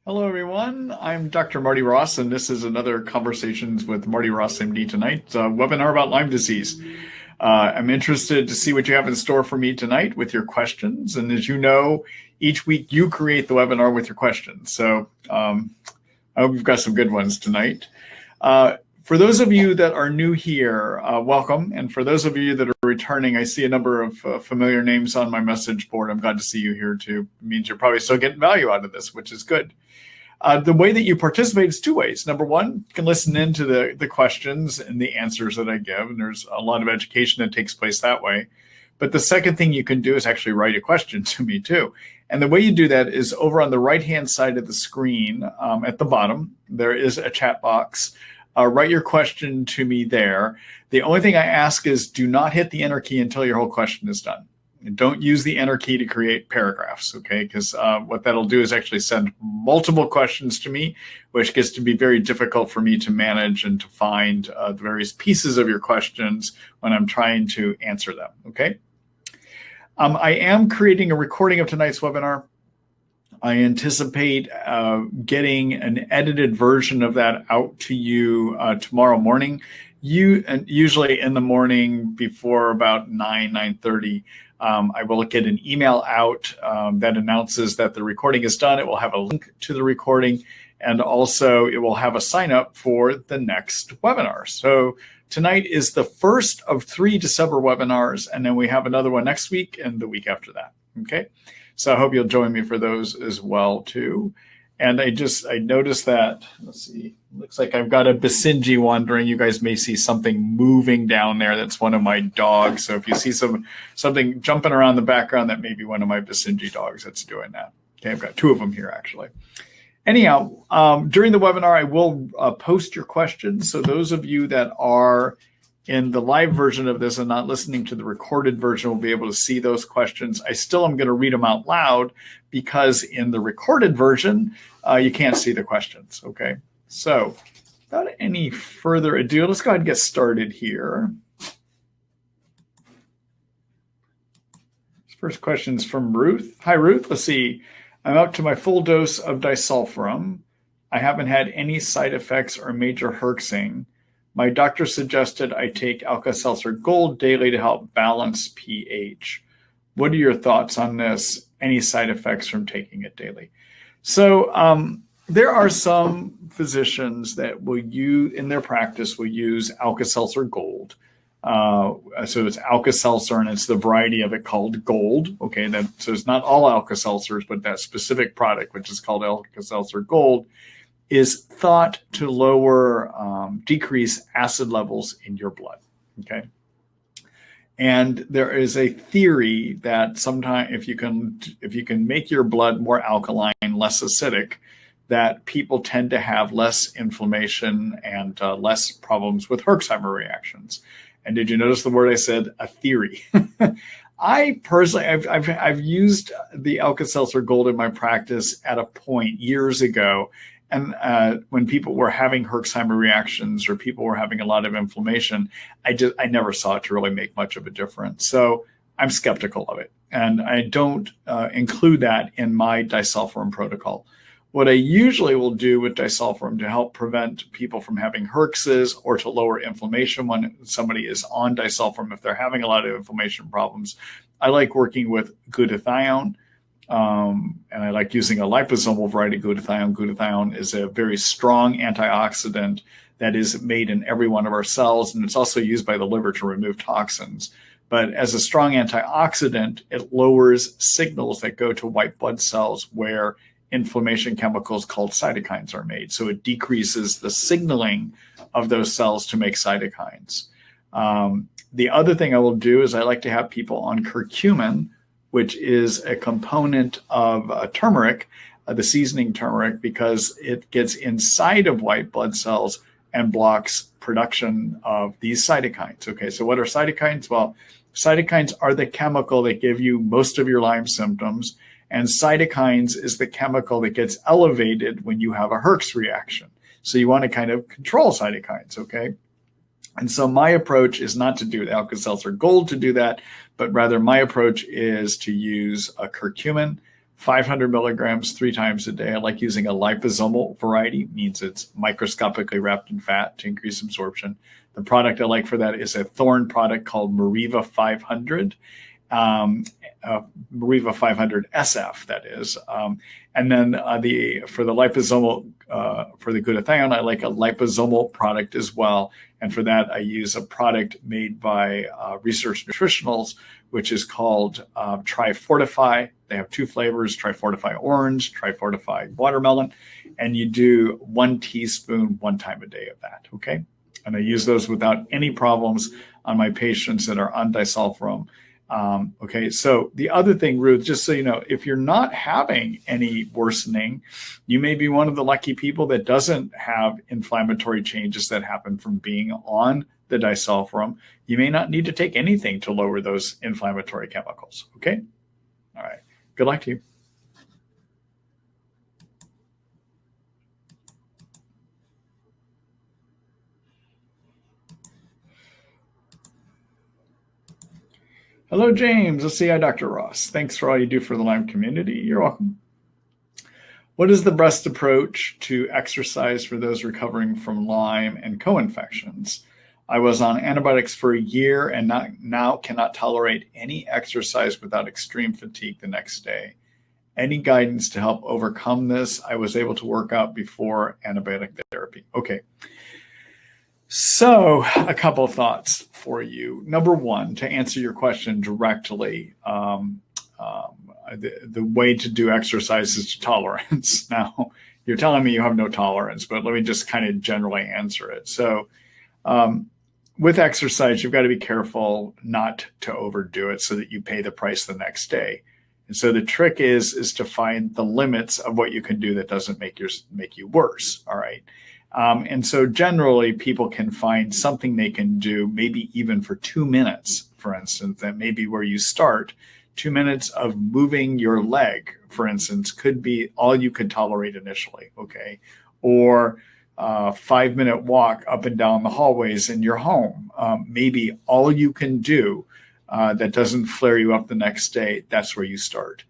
Hello, everyone. I'm Dr. Marty Ross, and this is another Conversations with Marty Ross MD tonight, webinar about Lyme disease. I'm interested to see what you have in store for me tonight with your questions. And as you know, each week you create the webinar with your questions. So I hope you've got some good ones tonight. For those of you that are new here, welcome. And for those of you that are returning, I see a number of familiar names on my message board. I'm glad to see you here too. It means you're probably still getting value out of this, which is good. The way that you participate is two ways. Number one, you can listen in to the questions and the answers that I give. And there's a lot of education that takes place that way. But the second thing you can do is actually write a question to me too. And the way you do that is over on the right-hand side of the screen at the bottom, there is a chat box. Write your question to me there. The only thing I ask is do not hit the enter key until your whole question is done. And don't use the enter key to create paragraphs, okay? Because what that'll do is actually send multiple questions to me, which gets to be very difficult for me to manage and to find the various pieces of your questions when I'm trying to answer them, okay? I am creating a recording of tonight's webinar. I anticipate getting an edited version of that out to you tomorrow morning. Usually in the morning before about 9:30. I will get an email out that announces that the recording is done. It will have a link to the recording, and also it will have a sign up for the next webinar. So tonight is the first of 3 December webinars, and then we have another one next week and the week after that. Okay, so I hope you'll join me for those as well too. And I noticed that, let's see, looks like I've got a Basenji wandering. You guys may see something moving down there. That's one of my dogs. So if you see something jumping around the background, that may be one of my Basenji dogs that's doing that. Okay, I've got 2 of them here actually. Anyhow, during the webinar, I will post your questions. So those of you that are in the live version of this and not listening to the recorded version will be able to see those questions. I still am going to read them out loud because in the recorded version, you can't see the questions, okay? So without any further ado, let's go ahead and get started here. First question is from Ruth. Hi, Ruth. Let's see. I'm up to my full dose of disulfiram. I haven't had any side effects or major herxing. My doctor suggested I take Alka-Seltzer Gold daily to help balance pH. What are your thoughts on this? Any side effects from taking it daily? So there are some physicians that will use, in their practice, will use Alka-Seltzer Gold. So it's Alka-Seltzer, and it's the variety of it called Gold. Okay, so it's not all Alka-Seltzers, but that specific product, which is called Alka-Seltzer Gold, is thought to decrease acid levels in your blood, okay? And there is a theory that sometimes if you can make your blood more alkaline, less acidic, that people tend to have less inflammation and less problems with Herxheimer reactions. And did you notice the word I said? A theory. I personally, I've used the Alka-Seltzer Gold in my practice at a point years ago. And when people were having Herxheimer reactions or people were having a lot of inflammation, I never saw it to really make much of a difference. So I'm skeptical of it. And I don't include that in my disulfiram protocol. What I usually will do with disulfiram to help prevent people from having herxes or to lower inflammation when somebody is on disulfiram, if they're having a lot of inflammation problems, I like working with glutathione. And I like using a liposomal variety of glutathione. Glutathione is a very strong antioxidant that is made in every one of our cells, and it's also used by the liver to remove toxins. But as a strong antioxidant, it lowers signals that go to white blood cells where inflammation chemicals called cytokines are made. So it decreases the signaling of those cells to make cytokines. The other thing I will do is I like to have people on curcumin, which is a component of turmeric, the seasoning turmeric, because it gets inside of white blood cells and blocks production of these cytokines. Okay, so what are cytokines? Well, cytokines are the chemical that give you most of your Lyme symptoms, and cytokines is the chemical that gets elevated when you have a herx reaction. So you want to kind of control cytokines, okay? And so my approach is not to do the Alka-Seltzer Gold to do that, but rather my approach is to use a curcumin 500 milligrams 3 times a day. I like using a liposomal variety, means it's microscopically wrapped in fat to increase absorption. The product I like for that is a Thorne product called Mariva 500. Mariva 500 SF, that is. And then for the liposomal, for the glutathione, I like a liposomal product as well. And for that, I use a product made by Research Nutritionals, which is called Trifortify. They have 2 flavors, Trifortify Orange, Trifortify Watermelon. And you do 1 teaspoon 1 time a day of that, okay? And I use those without any problems on my patients that are on disulfiram. Okay, so the other thing, Ruth, just so you know, if you're not having any worsening, you may be one of the lucky people that doesn't have inflammatory changes that happen from being on the disulfiram. You may not need to take anything to lower those inflammatory chemicals. Okay, all right, good luck to you. Hello, James. Let's see. Hi, Dr. Ross. Thanks for all you do for the Lyme community. You're welcome. What is the best approach to exercise for those recovering from Lyme and co-infections? I was on antibiotics for a year and now cannot tolerate any exercise without extreme fatigue the next day. Any guidance to help overcome this? I was able to work out before antibiotic therapy. Okay. So a couple of thoughts for you. Number one, to answer your question directly, the way to do exercise is to tolerance. Now, you're telling me you have no tolerance, but let me just kind of generally answer it. So with exercise, you've got to be careful not to overdo it so that you pay the price the next day. And so the trick is to find the limits of what you can do that doesn't make you worse. All right. And so generally people can find something they can do, maybe even for 2 minutes, for instance, that may be where you start. 2 minutes of moving your leg, for instance, could be all you could tolerate initially. Okay. Or 5-minute walk up and down the hallways in your home, maybe all you can do that doesn't flare you up the next day. That's where you start.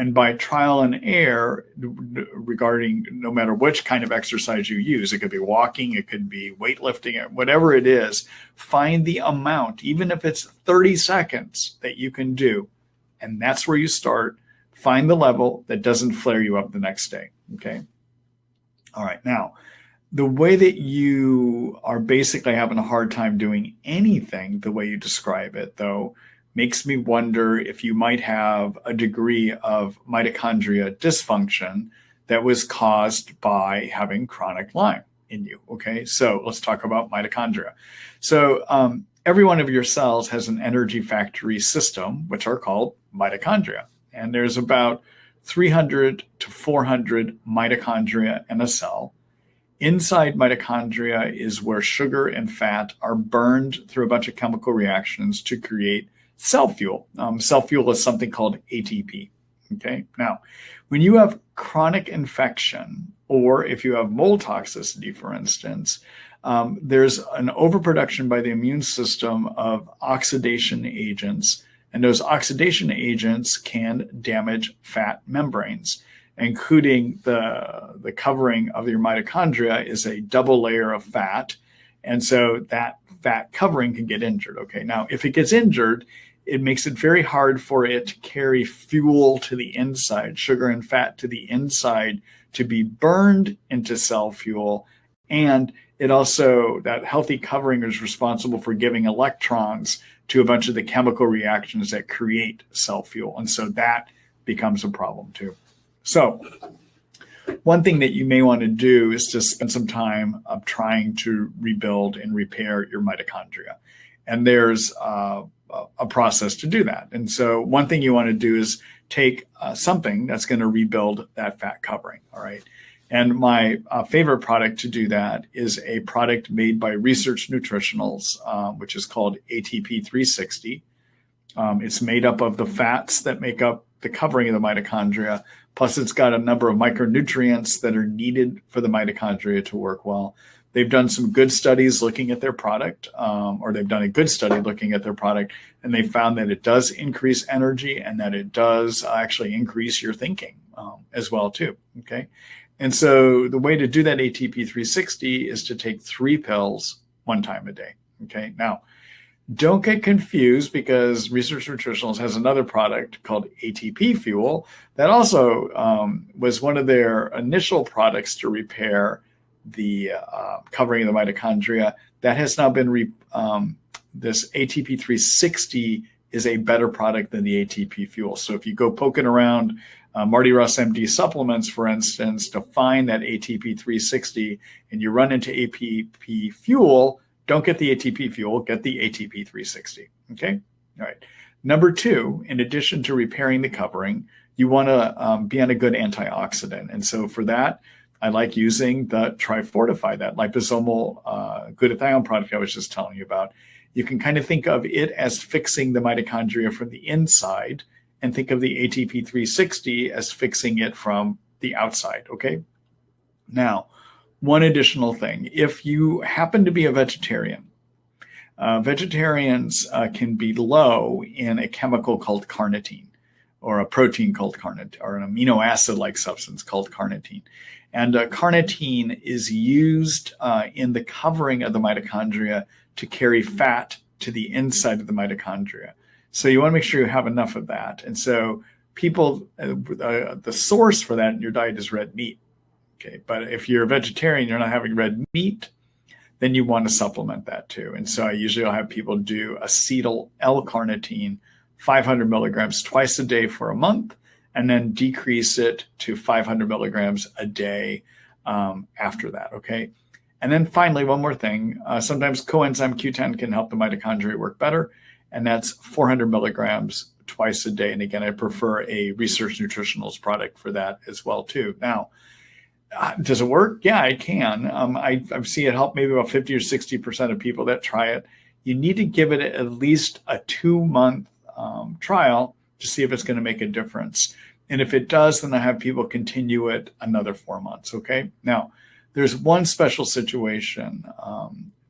And by trial and error, regarding no matter which kind of exercise you use, it could be walking, it could be weightlifting, whatever it is, find the amount, even if it's 30 seconds that you can do. And that's where you start. Find the level that doesn't flare you up the next day. Okay. All right. Now, the way that you are basically having a hard time doing anything the way you describe it, though, makes me wonder if you might have a degree of mitochondria dysfunction that was caused by having chronic Lyme in you. Okay, so let's talk about mitochondria. So every one of your cells has an energy factory system, which are called mitochondria. And there's about 300 to 400 mitochondria in a cell. Inside mitochondria is where sugar and fat are burned through a bunch of chemical reactions to create cell fuel. Cell fuel is something called ATP. Okay. Now, when you have chronic infection, or if you have mold toxicity, for instance, there's an overproduction by the immune system of oxidation agents, and those oxidation agents can damage fat membranes, including the covering of your mitochondria is a double layer of fat, and so that fat covering can get injured. Okay. Now, if it gets injured, it makes it very hard for it to carry fuel to the inside, sugar and fat to the inside, to be burned into cell fuel. And it also, that healthy covering is responsible for giving electrons to a bunch of the chemical reactions that create cell fuel. And so that becomes a problem too. So one thing that you may want to do is to spend some time of trying to rebuild and repair your mitochondria. And there's a process to do that. And so one thing you want to do is take something that's going to rebuild that fat covering. All right. And my favorite product to do that is a product made by Research Nutritionals, which is called ATP 360. It's made up of the fats that make up the covering of the mitochondria. Plus, it's got a number of micronutrients that are needed for the mitochondria to work well. they've done some good studies looking at their product, or they've done a good study looking at their product, and they found that it does increase energy and that it does actually increase your thinking as well too. Okay. And so the way to do that ATP 360 is to take 3 pills 1 time a day. Okay. Now, don't get confused, because Research Nutritionals has another product called ATP Fuel that also was one of their initial products to repair the covering of the mitochondria. That has now been, this ATP 360 is a better product than the ATP Fuel. So if you go poking around Marty Ross MD supplements, for instance, to find that ATP 360 and you run into ATP Fuel, don't get the ATP Fuel, get the ATP 360. Okay. All right. Number 2, in addition to repairing the covering, you want to be on a good antioxidant. And so for that, I like using the Trifortify, that liposomal glutathione product I was just telling you about. You can kind of think of it as fixing the mitochondria from the inside, and think of the ATP 360 as fixing it from the outside. Okay. Now, one additional thing, if you happen to be a vegetarian, vegetarians can be low in a chemical called carnitine, or a protein called carnitine, or an amino acid-like substance called carnitine. And carnitine is used in the covering of the mitochondria to carry fat to the inside of the mitochondria. So you want to make sure you have enough of that. And so people, the source for that in your diet is red meat. Okay, but if you're a vegetarian, you're not having red meat, then you want to supplement that too. And so I usually will have people do acetyl L-carnitine, 500 milligrams twice a day for a month, and then decrease it to 500 milligrams a day after that. Okay. And then finally, one more thing. Sometimes coenzyme Q10 can help the mitochondria work better, and that's 400 milligrams twice a day. And again, I prefer a Research Nutritionals product for that as well too. Now, does it work? Yeah, it can. I see it help maybe about 50 or 60% of people that try it. You need to give it at least a 2-month trial to see if it's going to make a difference. And if it does, then I have people continue it another 4 months. Okay. Now, there's one special situation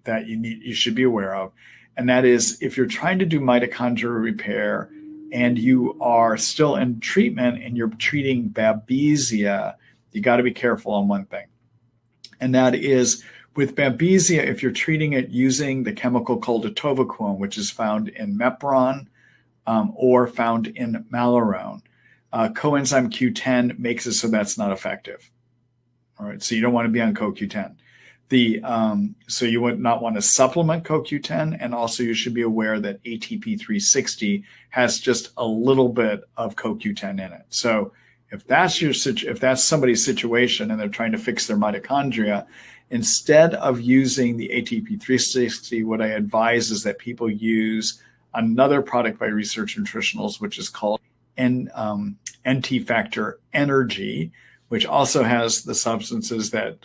that you should be aware of, and that is if you're trying to do mitochondrial repair and you are still in treatment and you're treating Babesia, you got to be careful on one thing. And that is with Babesia, if you're treating it using the chemical called atovaquone, which is found in Mepron or found in Malarone, coenzyme Q10 makes it so that's not effective. All right, so you don't want to be on CoQ10. So you would not want to supplement CoQ10, and also you should be aware that ATP 360 has just a little bit of CoQ10 in it. So if that's somebody's situation and they're trying to fix their mitochondria, instead of using the ATP 360, what I advise is that people use another product by Research Nutritionals, which is called NT Factor Energy, which also has the substances that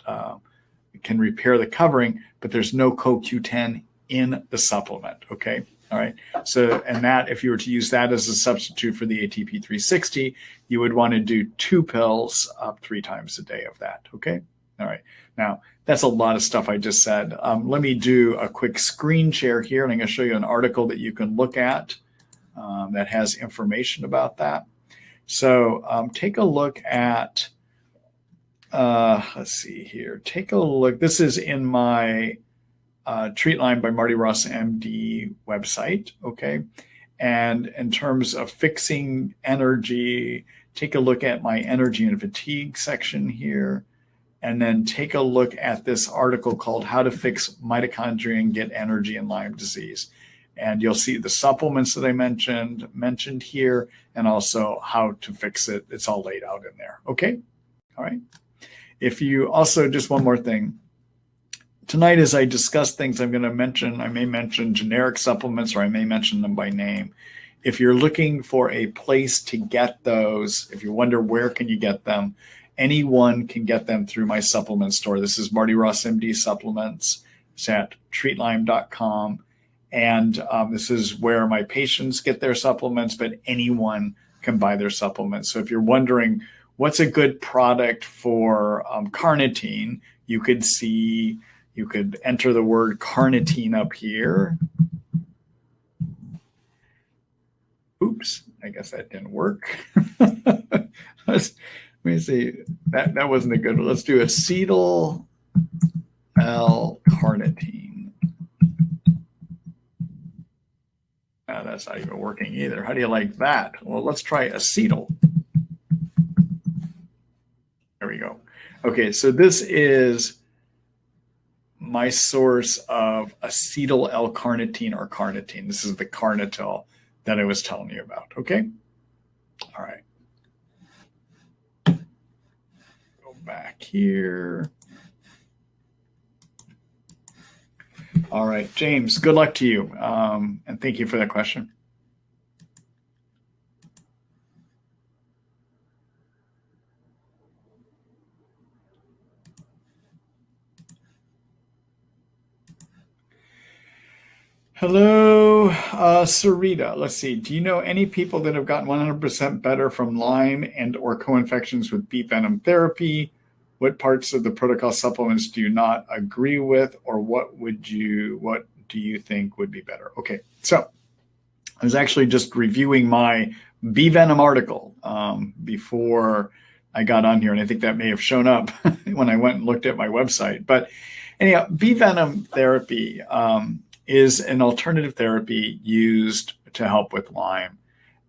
can repair the covering, but there's no CoQ10 in the supplement. Okay. All right. So, and that, if you were to use that as a substitute for the ATP 360, you would want to do 2 pills up 3 times a day of that. Okay. All right. Now, that's a lot of stuff I just said. Let me do a quick screen share here, and I'm going to show you an article that you can look at that has information about that. So take a look at, let's see here. Take a look. This is in my Treat Lyme by Marty Ross MD website. Okay. And in terms of fixing energy, take a look at my energy and fatigue section here. And then take a look at this article called How to Fix Mitochondria and Get Energy in Lyme Disease. And you'll see the supplements that I mentioned here, and also how to fix it. It's all laid out in there. Okay. All right. If you also, just one more thing. Tonight, as I discuss things, I may mention generic supplements, or I may mention them by name. If you're looking for a place to get those, if you wonder where can you get them, anyone can get them through my supplement store. This is Marty Ross MD Supplements. It's at treatlyme.com. And this is where my patients get their supplements, but anyone can buy their supplements. So if you're wondering what's a good product for carnitine, you could see, You could enter the word carnitine up here. Oops, I guess that didn't work. Let me see. That wasn't a good one. Let's do acetyl L-carnitine. That's not even working either. How do you like that? Well, let's try acetyl. There we go. Okay, so this is my source of acetyl L-carnitine or carnitine. This is the Carnitil that I was telling you about, okay? All right. Go back here. All right, James, good luck to you. And thank you for that question. Hello, Sarita. Let's see. Do you know any people that have gotten 100% better from Lyme and or co-infections with bee venom therapy? What parts of the protocol supplements do you not agree with, or what do you think would be better? Okay, so I was actually just reviewing my bee venom article before I got on here, and I think that may have shown up when I went and looked at my website. But anyhow, bee venom therapy is an alternative therapy used to help with Lyme.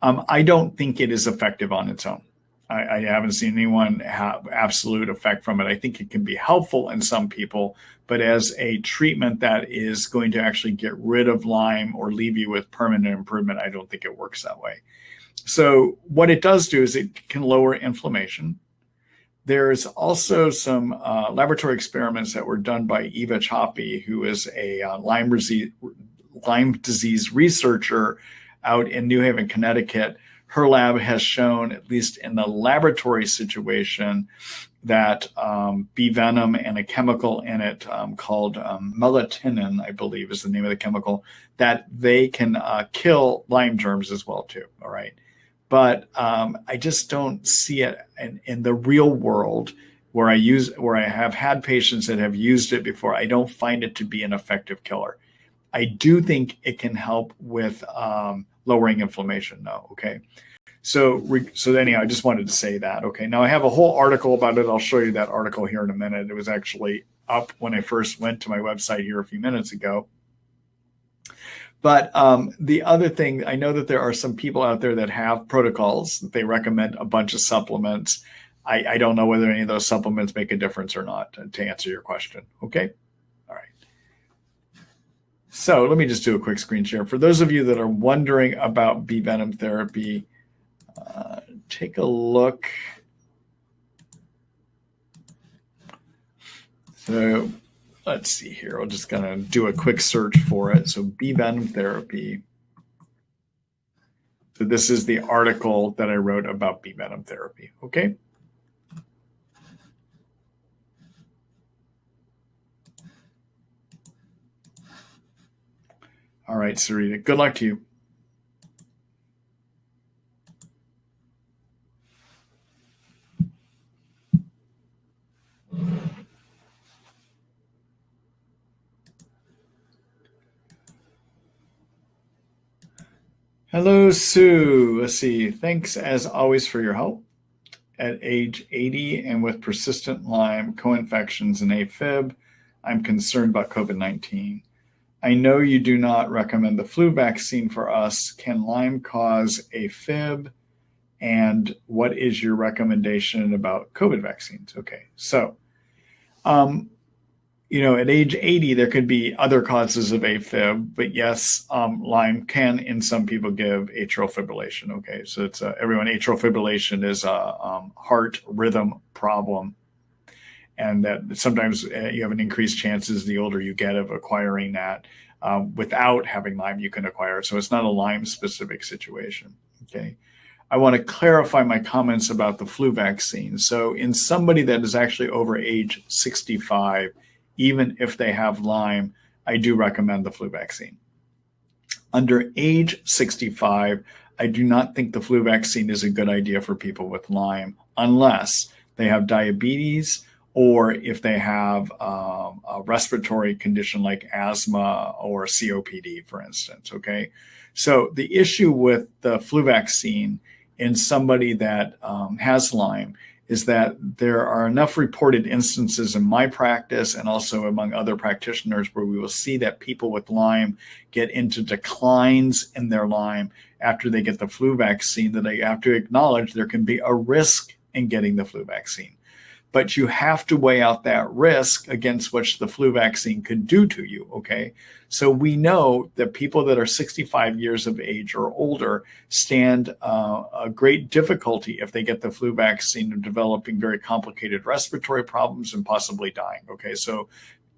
I don't think it is effective on its own. I haven't seen anyone have absolute effect from it. I think it can be helpful in some people, but as a treatment that is going to actually get rid of Lyme or leave you with permanent improvement, I don't think it works that way. So what it does do is it can lower inflammation. There's also some laboratory experiments that were done by Eva Choppy, who is a Lyme disease researcher out in New Haven, Connecticut. Her lab has shown, at least in the laboratory situation, that bee venom and a chemical in it called melatonin, I believe is the name of the chemical, that they can kill Lyme germs as well too, all right? But I just don't see it in the real world where I have had patients that have used it before. I don't find it to be an effective killer. I do think it can help with lowering inflammation, though. Okay, so anyhow, I just wanted to say that. Okay, now I have a whole article about it. I'll show you that article here in a minute. It was actually up when I first went to my website here a few minutes ago. But the other thing, I know that there are some people out there that have protocols. They recommend a bunch of supplements. I don't know whether any of those supplements make a difference or not, to answer your question. Okay? All right. So let me just do a quick screen share. For those of you that are wondering about bee venom therapy, take a look. So let's see here. I'm just going to do a quick search for it. So bee venom therapy. So this is the article that I wrote about bee venom therapy. Okay. All right, Sarita, good luck to you. Hello, Sue. Let's see. Thanks as always for your help. At age 80 and with persistent Lyme, co-infections, and AFib, I'm concerned about COVID-19. I know you do not recommend the flu vaccine for us. Can Lyme cause AFib? And what is your recommendation about COVID vaccines? Okay, so, at age 80, there could be other causes of AFib, but yes, Lyme can, in some people, give atrial fibrillation. Okay, so it's everyone. Atrial fibrillation is a heart rhythm problem, and that sometimes you have an increased chances the older you get of acquiring that. Without having Lyme, you can acquire it. So it's not a Lyme-specific situation. Okay. I want to clarify my comments about the flu vaccine. So in somebody that is actually over age 65, even if they have Lyme, I do recommend the flu vaccine. Under age 65, I do not think the flu vaccine is a good idea for people with Lyme unless they have diabetes or if they have a respiratory condition like asthma or COPD, for instance, okay? So the issue with the flu vaccine in somebody that has Lyme is that there are enough reported instances in my practice and also among other practitioners where we will see that people with Lyme get into declines in their Lyme after they get the flu vaccine, that they have to acknowledge there can be a risk in getting the flu vaccine. But you have to weigh out that risk against what the flu vaccine could do to you, okay? So we know that people that are 65 years of age or older stand a great difficulty if they get the flu vaccine of developing very complicated respiratory problems and possibly dying, okay? So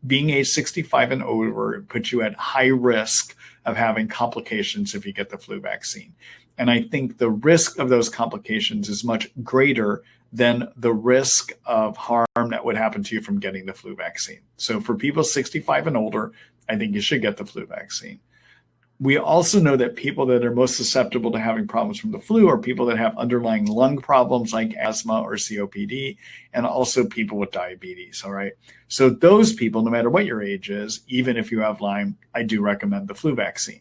being age 65 and over puts you at high risk of having complications if you get the flu vaccine. And I think the risk of those complications is much greater than the risk of harm that would happen to you from getting the flu vaccine. So for people 65 and older, I think you should get the flu vaccine. We also know that people that are most susceptible to having problems from the flu are people that have underlying lung problems like asthma or COPD, and also people with diabetes, all right? So those people, no matter what your age is, even if you have Lyme, I do recommend the flu vaccine.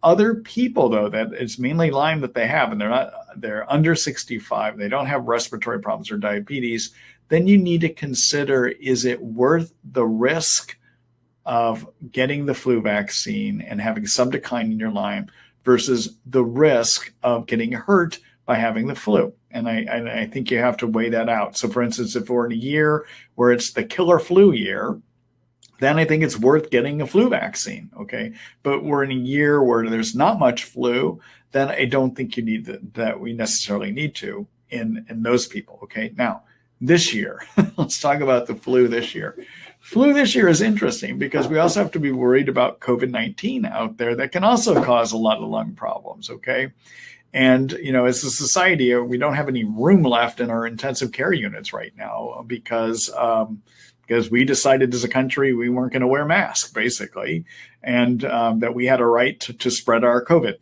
Other people, though, that it's mainly Lyme that they have, and they're under 65, they don't have respiratory problems or diabetes, then you need to consider, is it worth the risk of getting the flu vaccine and having some decline in your Lyme versus the risk of getting hurt by having the flu? And I think you have to weigh that out. So for instance, if we're in a year where it's the killer flu year, then I think it's worth getting a flu vaccine, okay? But we're in a year where there's not much flu, then I don't think you need that we necessarily need to in those people, okay? Now, this year, let's talk about the flu this year. Flu this year is interesting because we also have to be worried about COVID-19 out there that can also cause a lot of lung problems, okay? And, you know, as a society, we don't have any room left in our intensive care units right now because we decided as a country we weren't going to wear masks, basically, and that we had a right to spread our COVID.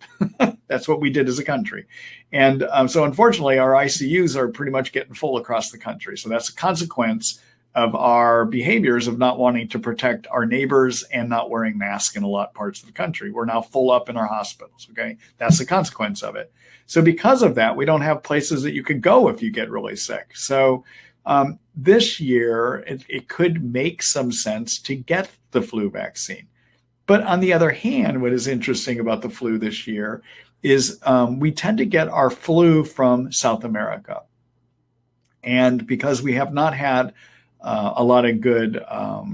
That's what we did as a country. And so unfortunately, our ICUs are pretty much getting full across the country. So that's a consequence of our behaviors of not wanting to protect our neighbors and not wearing masks in a lot of parts of the country. We're now full up in our hospitals, okay? That's the consequence of it. So because of that, we don't have places that you could go if you get really sick. So this year, it could make some sense to get the flu vaccine. But on the other hand, what is interesting about the flu this year is we tend to get our flu from South America. And because we have not had a lot of good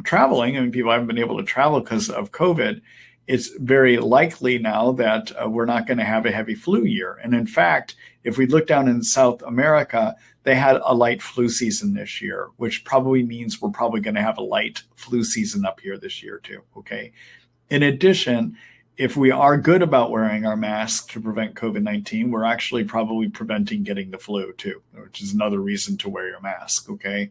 traveling, I mean, people haven't been able to travel because of COVID, it's very likely now that we're not going to have a heavy flu year. And in fact, if we look down in South America, they had a light flu season this year, which probably means we're probably going to have a light flu season up here this year too, okay? In addition, if we are good about wearing our masks to prevent COVID-19, we're actually probably preventing getting the flu too, which is another reason to wear your mask, okay?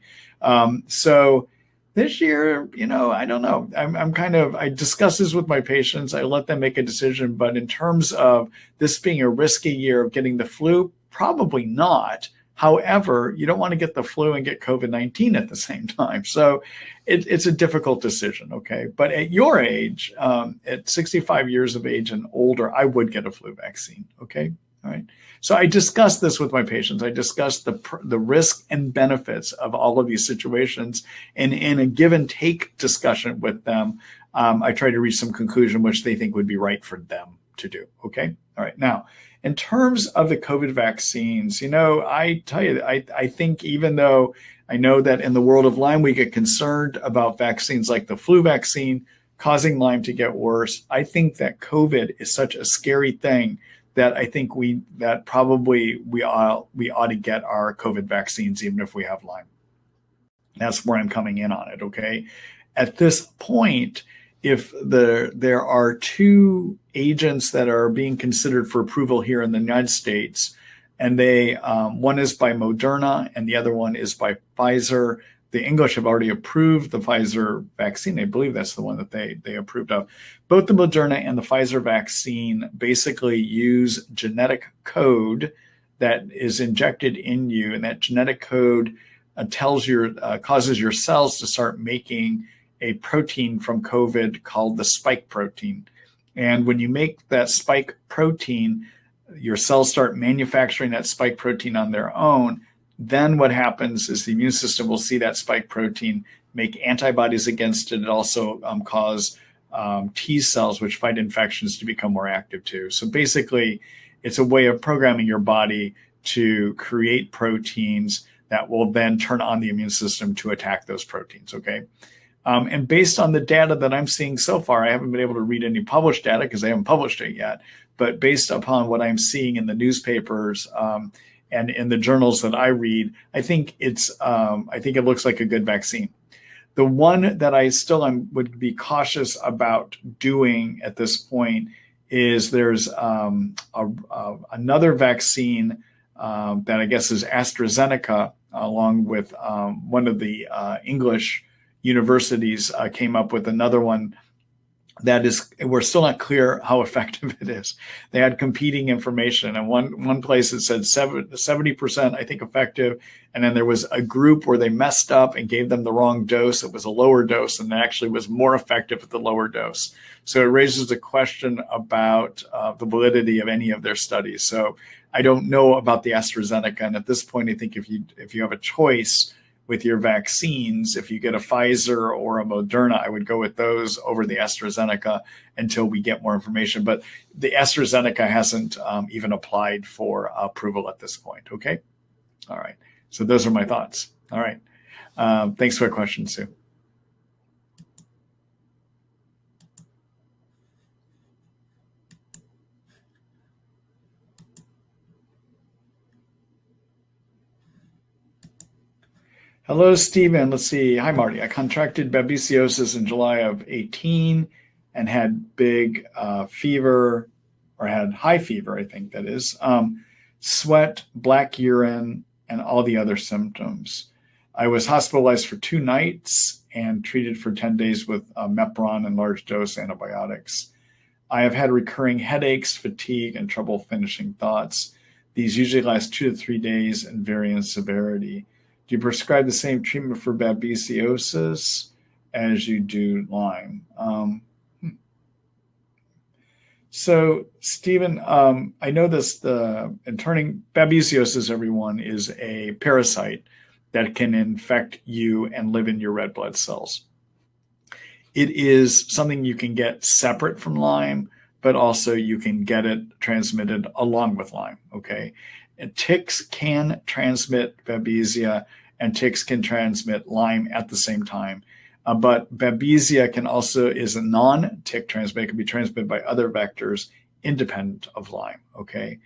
So this year, you know, I don't know. I discuss this with my patients. I let them make a decision. But in terms of this being a risky year of getting the flu, probably not. However, you don't want to get the flu and get COVID-19 at the same time. So it's a difficult decision, okay? But at your age, at 65 years of age and older, I would get a flu vaccine, okay? All right. So I discussed this with my patients. I discussed the risk and benefits of all of these situations. And in a give and take discussion with them, I try to reach some conclusion which they think would be right for them to do, okay? All right. Now, in terms of the COVID vaccines, you know, I tell you, I think even though I know that in the world of Lyme, we get concerned about vaccines like the flu vaccine causing Lyme to get worse, I think that COVID is such a scary thing that I think we ought to get our COVID vaccines even if we have Lyme. That's where I'm coming in on it, okay? At this point, if there are two agents that are being considered for approval here in the United States, and they one is by Moderna and the other one is by Pfizer. The English have already approved the Pfizer vaccine. I believe that's the one that they approved of. Both the Moderna and the Pfizer vaccine basically use genetic code that is injected in you, and that genetic code causes your cells to start making a protein from COVID called the spike protein. And when you make that spike protein, your cells start manufacturing that spike protein on their own. Then what happens is the immune system will see that spike protein, make antibodies against it. It also cause T cells, which fight infections, to become more active too. So basically, it's a way of programming your body to create proteins that will then turn on the immune system to attack those proteins, okay? And based on the data that I'm seeing so far, I haven't been able to read any published data because they haven't published it yet, but based upon what I'm seeing in the newspapers and in the journals that I read, I think it looks like a good vaccine. The one that I still would be cautious about doing at this point is there's another vaccine that I guess is AstraZeneca, along with one of the English universities came up with another one that we're still not clear how effective it is. They had competing information, and one place it said 70%, I think, effective, and then there was a group where they messed up and gave them the wrong dose. It was a lower dose, and it actually was more effective at the lower dose. So it raises a question about the validity of any of their studies. So I don't know about the AstraZeneca, and at this point, I think if you have a choice with your vaccines, if you get a Pfizer or a Moderna, I would go with those over the AstraZeneca until we get more information. But the AstraZeneca hasn't even applied for approval at this point. Okay. All right. So those are my thoughts. All right. Thanks for the question, Sue. Hello, Stephen. Let's see. Hi, Marty. I contracted babesiosis in July of 18 and had big fever, or had high fever, I think that is, sweat, black urine, and all the other symptoms. I was hospitalized for 2 nights and treated for 10 days with Mepron and large dose antibiotics. I have had recurring headaches, fatigue, and trouble finishing thoughts. These usually last 2 to 3 days and vary in severity. Do you prescribe the same treatment for babesiosis as you do Lyme? So, Stephen, I know babesiosis, everyone, is a parasite that can infect you and live in your red blood cells. It is something you can get separate from Lyme, but also you can get it transmitted along with Lyme, okay? And ticks can transmit Babesia, and ticks can transmit Lyme at the same time. But Babesia is a non-tick transmit. It can be transmitted by other vectors independent of Lyme, okay?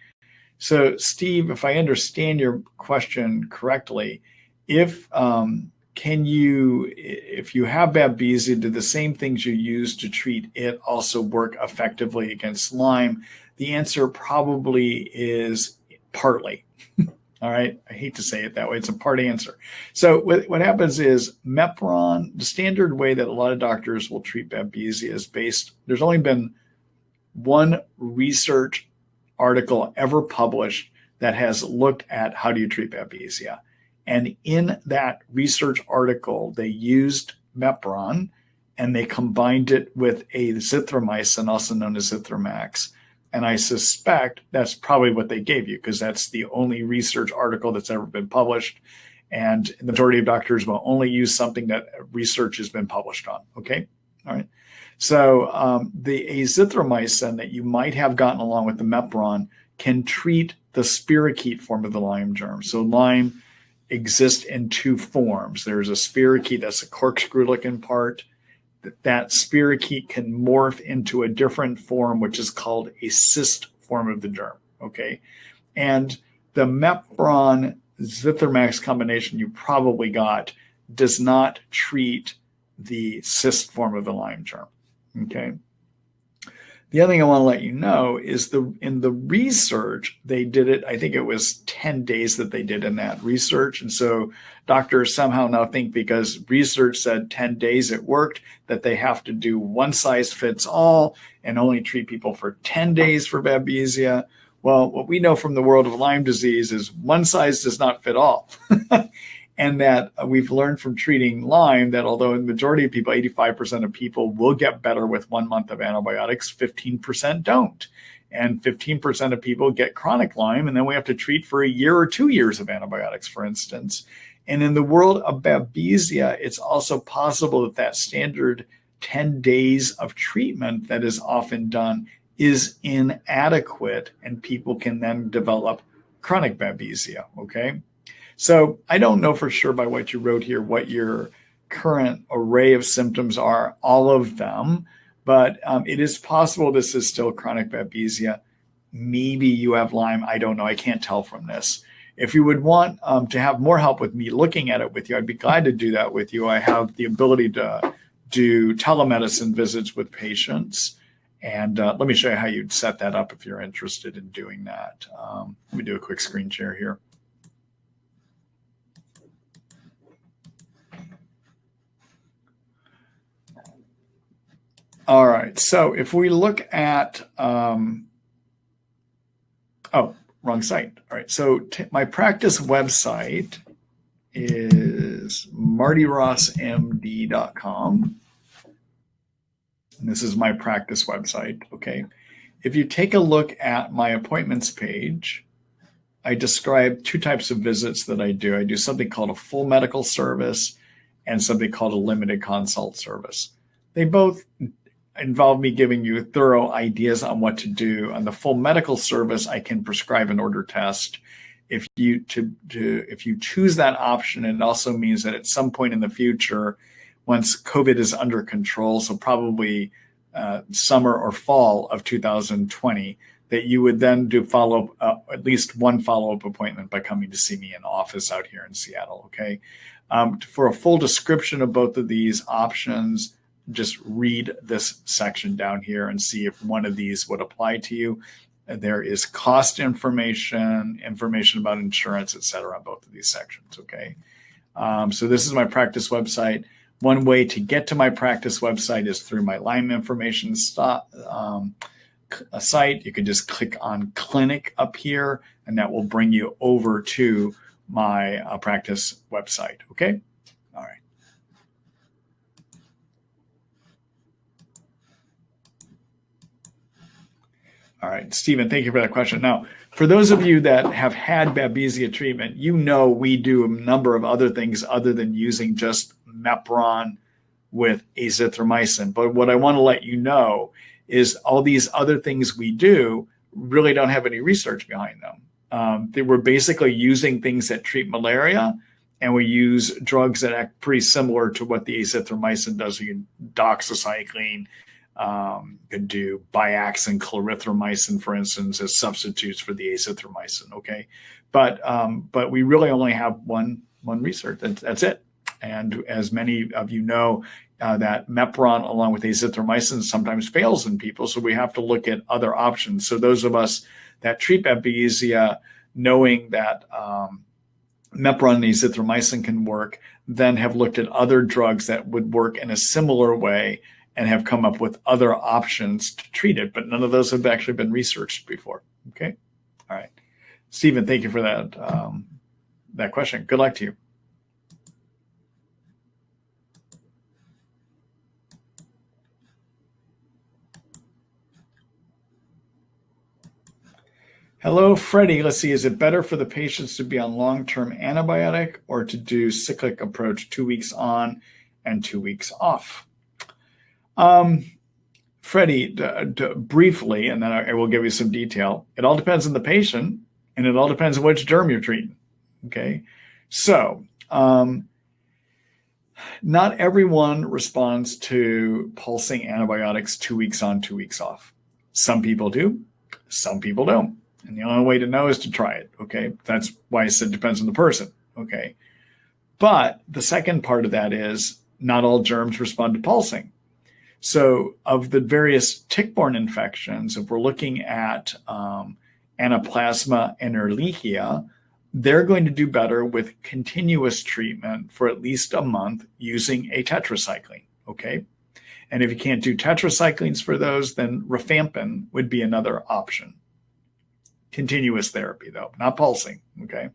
So, Steve, if I understand your question correctly, if you have Babesia, do the same things you use to treat it also work effectively against Lyme? The answer probably is partly. All right. I hate to say it that way. It's a part answer. So what happens is Mepron, the standard way that a lot of doctors will treat Babesia is there's only been one research article ever published that has looked at how do you treat Babesia. And in that research article, they used Mepron and they combined it with azithromycin, also known as Zithromax. And I suspect that's probably what they gave you, because that's the only research article that's ever been published. And the majority of doctors will only use something that research has been published on. Okay. All right. So the azithromycin that you might have gotten along with the Mepron can treat the spirochete form of the Lyme germ. So Lyme exists in 2 forms. There's a spirochete, that's a corkscrew-looking part. That spirochete can morph into a different form, which is called a cyst form of the germ, okay? And the Mepron Zithromax combination you probably got does not treat the cyst form of the Lyme germ, okay? The other thing I want to let you know is in the research, they did it, I think it was 10 days that they did in that research. And so doctors somehow now think because research said 10 days it worked, that they have to do one size fits all and only treat people for 10 days for Babesia. Well, what we know from the world of Lyme disease is one size does not fit all. And that we've learned from treating Lyme that although the majority of people, 85% of people, will get better with 1 month of antibiotics, 15% don't. And 15% of people get chronic Lyme, and then we have to treat for a year or 2 years of antibiotics, for instance. And in the world of Babesia, it's also possible that that standard 10 days of treatment that is often done is inadequate, and people can then develop chronic Babesia, okay? So I don't know for sure by what you wrote here what your current array of symptoms are, all of them, but it is possible this is still chronic Babesia. Maybe you have Lyme. I don't know. I can't tell from this. If you would want to have more help with me looking at it with you, I'd be glad to do that with you. I have the ability to do telemedicine visits with patients. And let me show you how you'd set that up if you're interested in doing that. Let me do a quick screen share here. All right, so if we look at, oh, wrong site. All right, so my practice website is martyrossmd.com. And this is my practice website, okay? If you take a look at my appointments page, I describe 2 types of visits that I do. I do something called a full medical service and something called a limited consult service. They both involve me giving you thorough ideas on what to do. On the full medical service, I can prescribe an order test. If you choose that option, it also means that at some point in the future, once COVID is under control, so probably summer or fall of 2020, that you would then do follow-up, at least one follow-up appointment by coming to see me in office out here in Seattle, okay? For a full description of both of these options, just read this section down here and see if one of these would apply to you. There is cost information, information about insurance, et cetera, on both of these sections, okay? So this is my practice website. One way to get to my practice website is through my Lyme information site. You can just click on clinic up here, and that will bring you over to my practice website, okay? All right. All right, Stephen, thank you for that question. Now, for those of you that have had Babesia treatment, you know we do a number of other things other than using just Mepron with azithromycin. But what I want to let you know is all these other things we do really don't have any research behind them. They were basically using things that treat malaria, and we use drugs that act pretty similar to what the azithromycin does. You can doxycycline, could do Biax and clarithromycin, for instance, as substitutes for the azithromycin. Okay, but we really only have one research. That's it. And as many of you know, that Mepron along with azithromycin sometimes fails in people, so we have to look at other options. So those of us that treat Babesia, knowing that Mepron and azithromycin can work, then have looked at other drugs that would work in a similar way and have come up with other options to treat it, but none of those have actually been researched before. Okay, all right, Stephen, thank you for that that question. Good luck to you. Hello, Freddie. Let's see, is it better for the patients to be on long-term antibiotic or to do cyclic approach, 2 weeks on and 2 weeks off? Freddie, briefly, and then I will give you some detail. It all depends on the patient, and it all depends on which germ you're treating. Okay, so not everyone responds to pulsing antibiotics 2 weeks on, 2 weeks off. Some people do, some people don't. And the only way to know is to try it. Okay, that's why I said depends on the person. Okay, but the second part of that is not all germs respond to pulsing. So of the various tick-borne infections, if we're looking at Anaplasma and Ehrlichia, they're going to do better with continuous treatment for at least a month using a tetracycline, okay? And if you can't do tetracyclines for those, then rifampin would be another option. Continuous therapy, though, not pulsing, okay?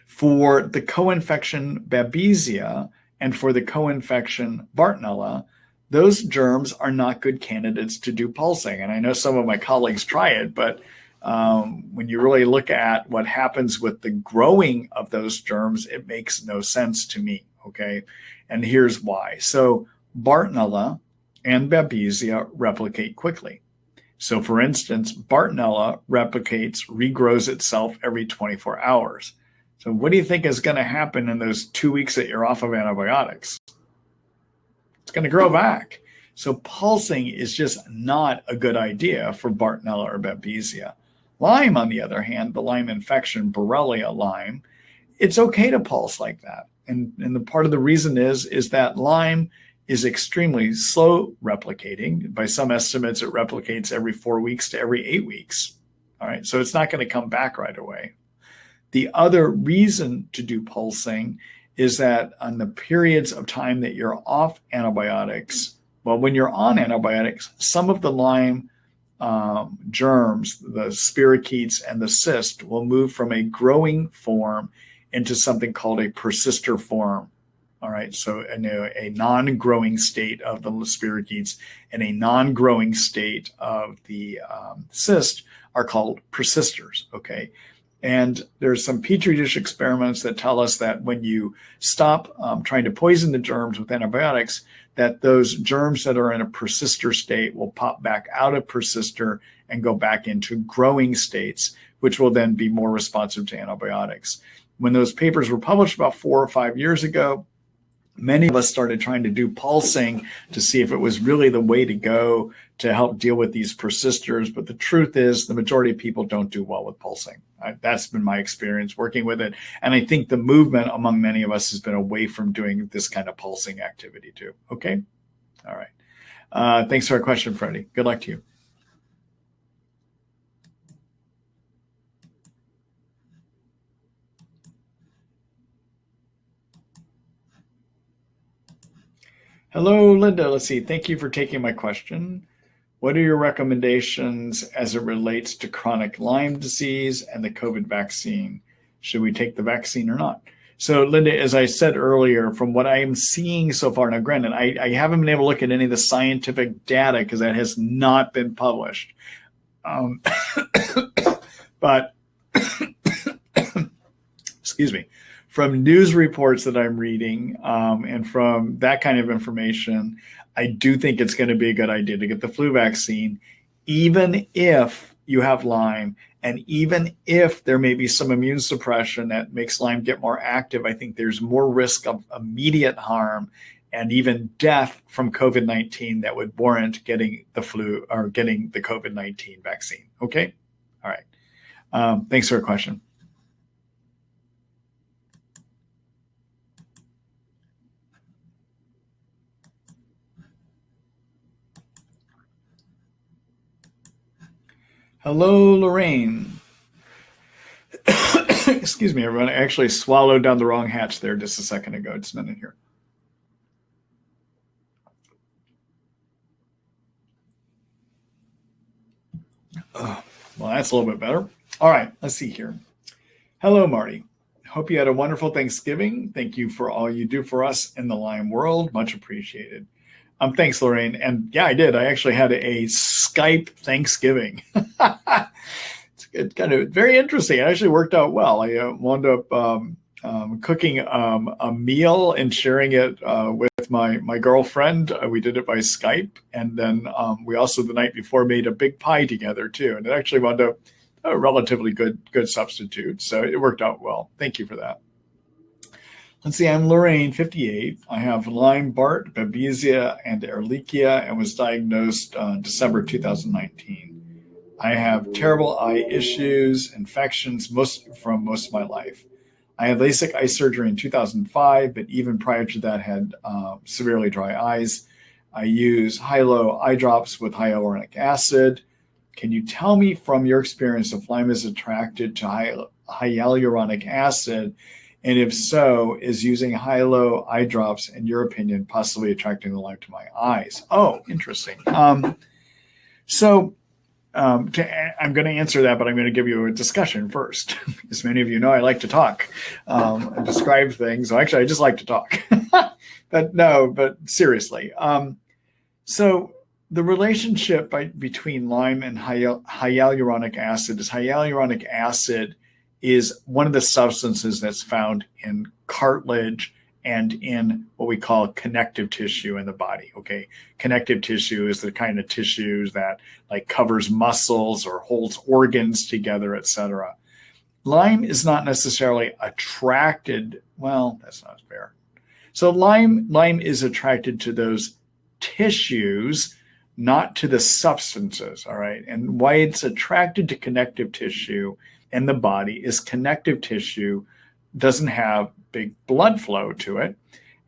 For the co-infection Babesia and for the co-infection Bartonella, those germs are not good candidates to do pulsing. And I know some of my colleagues try it, but when you really look at what happens with the growing of those germs, it makes no sense to me, okay? And here's why. So Bartonella and Babesia replicate quickly. So for instance, Bartonella regrows itself every 24 hours. So what do you think is going to happen in those 2 weeks that you're off of antibiotics? It's going to grow back. So pulsing is just not a good idea for Bartonella or Babesia. Lyme, on the other hand, the Lyme infection, Borrelia Lyme, it's okay to pulse like that. And the part of the reason is that Lyme is extremely slow replicating. By some estimates, it replicates every 4 weeks to every 8 weeks. All right, so it's not going to come back right away. The other reason to do pulsing is that on the periods of time that you're off antibiotics, well, when you're on antibiotics, some of the Lyme germs, the spirochetes and the cyst, will move from a growing form into something called a persister form. All right, so a non-growing state of the spirochetes and a non-growing state of the cyst are called persisters, okay? And there's some petri dish experiments that tell us that when you stop trying to poison the germs with antibiotics, that those germs that are in a persister state will pop back out of persister and go back into growing states, which will then be more responsive to antibiotics. When those papers were published about 4 or 5 years ago, many of us started trying to do pulsing to see if it was really the way to go to help deal with these persisters. But the truth is the majority of people don't do well with pulsing. That's been my experience working with it. And I think the movement among many of us has been away from doing this kind of pulsing activity too. Okay. All right. Thanks for our question, Freddie. Good luck to you. Hello, Linda. Let's see. Thank you for taking my question. What are your recommendations as it relates to chronic Lyme disease and the COVID vaccine? Should we take the vaccine or not? So, Linda, as I said earlier, from what I am seeing so far, now granted, I haven't been able to look at any of the scientific data because that has not been published. But, excuse me. From news reports that I'm reading and from that kind of information, I do think it's going to be a good idea to get the flu vaccine, even if you have Lyme, and even if there may be some immune suppression that makes Lyme get more active. I think there's more risk of immediate harm and even death from COVID-19 that would warrant getting the flu or getting the COVID-19 vaccine. Okay? All right. Thanks for your question. Hello, Lorraine. Excuse me, everyone. I actually swallowed down the wrong hatch there just a second ago. Just a minute here. Oh, well, that's a little bit better. All right, let's see here. Hello, Marty. Hope you had a wonderful Thanksgiving. Thank you for all you do for us in the Lyme world. Much appreciated. Thanks, Lorraine. And yeah, I did. I actually had a Skype Thanksgiving. It's kind of very interesting. It actually worked out well. I wound up cooking a meal and sharing it with my girlfriend. We did it by Skype. And then we also the night before made a big pie together too. And it actually wound up a relatively good substitute. So it worked out well. Thank you for that. Let's see, I'm Lorraine, 58. I have Lyme, Bart, Babesia, and Ehrlichia, and was diagnosed December 2019. I have terrible eye issues, infections most of my life. I had LASIK eye surgery in 2005, but even prior to that had severely dry eyes. I use high-low eye drops with hyaluronic acid. Can you tell me from your experience if Lyme is attracted to hyaluronic acid? And if so, is using high-low eye drops, in your opinion, possibly attracting the Lyme to my eyes? Oh, interesting. So I'm going to answer that, but I'm going to give you a discussion first. As many of you know, I like to talk and describe things. So actually, I just like to talk. but seriously. So the relationship between Lyme and hyaluronic acid is hyaluronic acid is one of the substances that's found in cartilage and in what we call connective tissue in the body. Okay, connective tissue is the kind of tissues that like covers muscles or holds organs together, etc. Lyme is not necessarily attracted. Well, that's not fair. So Lyme is attracted to those tissues, not to the substances. All right, and why it's attracted to connective tissue in the body is connective tissue doesn't have big blood flow to it.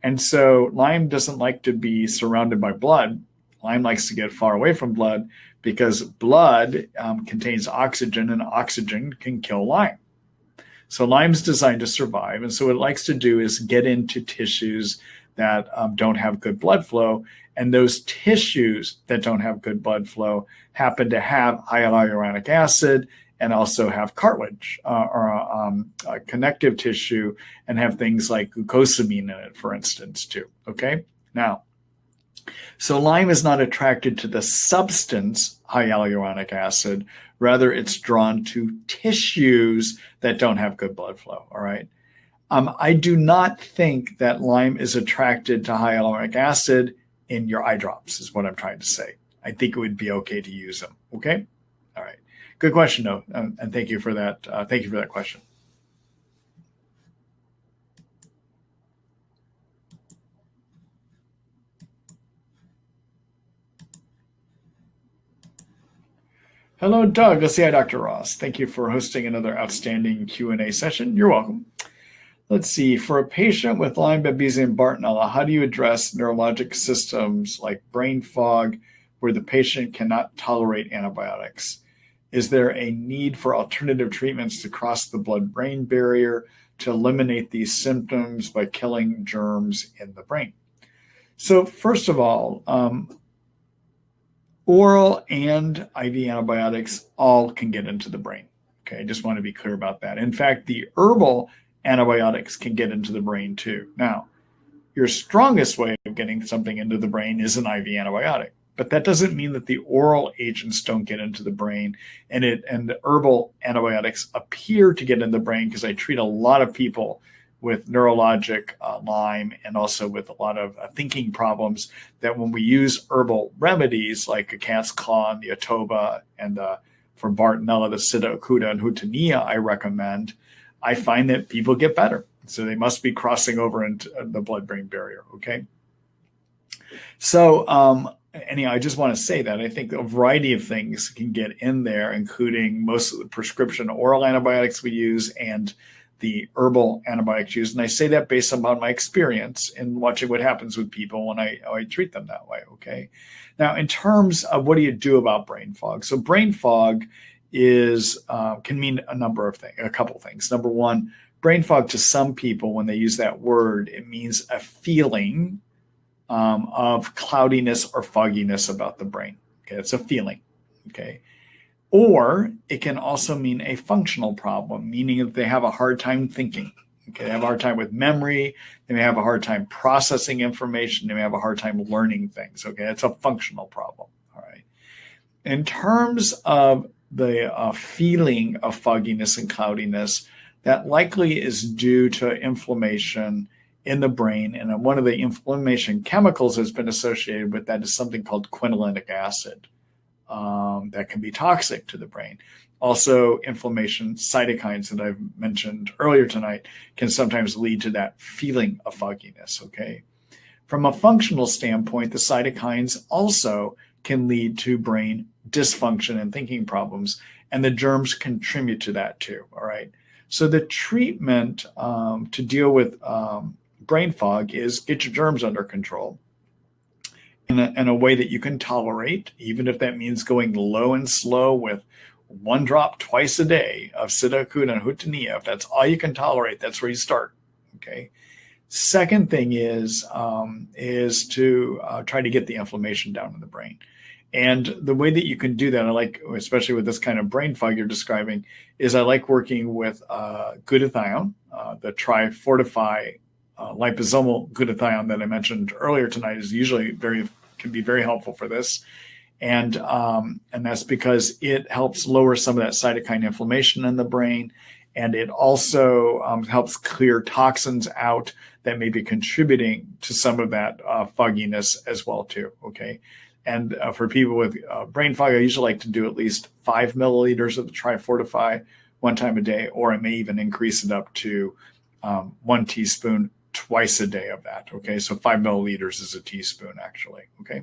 And so Lyme doesn't like to be surrounded by blood. Lyme likes to get far away from blood because blood contains oxygen, and oxygen can kill Lyme. So Lyme's designed to survive. And so what it likes to do is get into tissues that don't have good blood flow. And those tissues that don't have good blood flow happen to have hyaluronic acid and also have cartilage or connective tissue and have things like glucosamine in it, for instance, too. Okay? Now, so Lyme is not attracted to the substance hyaluronic acid. Rather, it's drawn to tissues that don't have good blood flow. All right? I do not think that Lyme is attracted to hyaluronic acid in your eye drops, is what I'm trying to say. I think it would be okay to use them. Okay? All right. Good question, though, and thank you for that. Thank you for that question. Hello, Doug. Let's see. Hi, Dr. Ross. Thank you for hosting another outstanding Q&A session. You're welcome. Let's see. For a patient with Lyme, Babesia, and Bartonella, how do you address neurologic systems like brain fog where the patient cannot tolerate antibiotics? Is there a need for alternative treatments to cross the blood-brain barrier to eliminate these symptoms by killing germs in the brain? So first of all, oral and IV antibiotics all can get into the brain. Okay, I just want to be clear about that. In fact, the herbal antibiotics can get into the brain too. Now, your strongest way of getting something into the brain is an IV antibiotic. But that doesn't mean that the oral agents don't get into the brain, and the herbal antibiotics appear to get in the brain because I treat a lot of people with neurologic Lyme and also with a lot of thinking problems that when we use herbal remedies like a cat's claw and the atoba and for Bartonella, the Psittacuta and Hutania I recommend, I find that people get better. So they must be crossing over into the blood-brain barrier, okay? So anyhow, I just want to say that I think a variety of things can get in there, including most of the prescription oral antibiotics we use and the herbal antibiotics used. And I say that based on my experience in watching what happens with people when I treat them that way, okay? Now, in terms of what do you do about brain fog? So brain fog is can mean a couple of things. Number one, brain fog to some people, when they use that word, it means a feeling of cloudiness or fogginess about the brain. Okay, it's a feeling. Okay. Or it can also mean a functional problem, meaning that they have a hard time thinking. Okay, they have a hard time with memory. They may have a hard time processing information. They may have a hard time learning things. Okay, it's a functional problem. All right. In terms of the feeling of fogginess and cloudiness, that likely is due to inflammation in the brain. And one of the inflammation chemicals that's been associated with that is something called quinolinic acid. That can be toxic to the brain. Also, inflammation cytokines that I've mentioned earlier tonight can sometimes lead to that feeling of fogginess, okay? From a functional standpoint, the cytokines also can lead to brain dysfunction and thinking problems, and the germs contribute to that too, all right? So the treatment to deal with brain fog is get your germs under control in a way that you can tolerate, even if that means going low and slow with 1 drop twice a day of Psittacuta and Hutania. If that's all you can tolerate, that's where you start. Okay. Second thing is to try to get the inflammation down in the brain. And the way that you can do that, I like, especially with this kind of brain fog you're describing, is I like working with glutathione, the Trifortify liposomal glutathione that I mentioned earlier tonight is usually can be very helpful for this. And that's because it helps lower some of that cytokine inflammation in the brain. And it also helps clear toxins out that may be contributing to some of that fogginess as well, too. Okay. And for people with brain fog, I usually like to do at least 5 milliliters of the Trifortify one time a day, or I may even increase it up to 1 teaspoon twice a day of that. Okay. So 5 milliliters is a teaspoon, actually. Okay.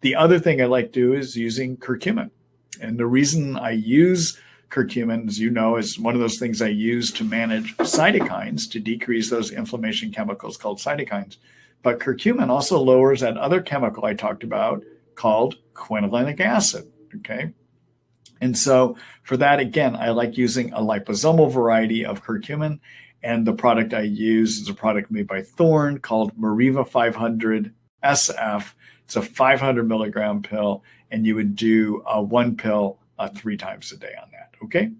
The other thing I like to do is using curcumin. And the reason I use curcumin, as you know, is one of those things I use to manage cytokines, to decrease those inflammation chemicals called cytokines. But curcumin also lowers that other chemical I talked about called quinolinic acid. Okay. And so for that, again, I like using a liposomal variety of curcumin. And the product I use is a product made by Thorne called Mariva 500 SF. It's a 500 milligram pill, and you would do one pill 3 times a day on that. Okay.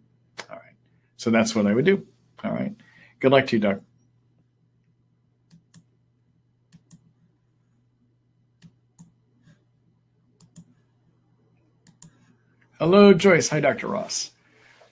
All right. So that's what I would do. All right. Good luck to you, Doug. Hello, Joyce. Hi, Dr. Ross.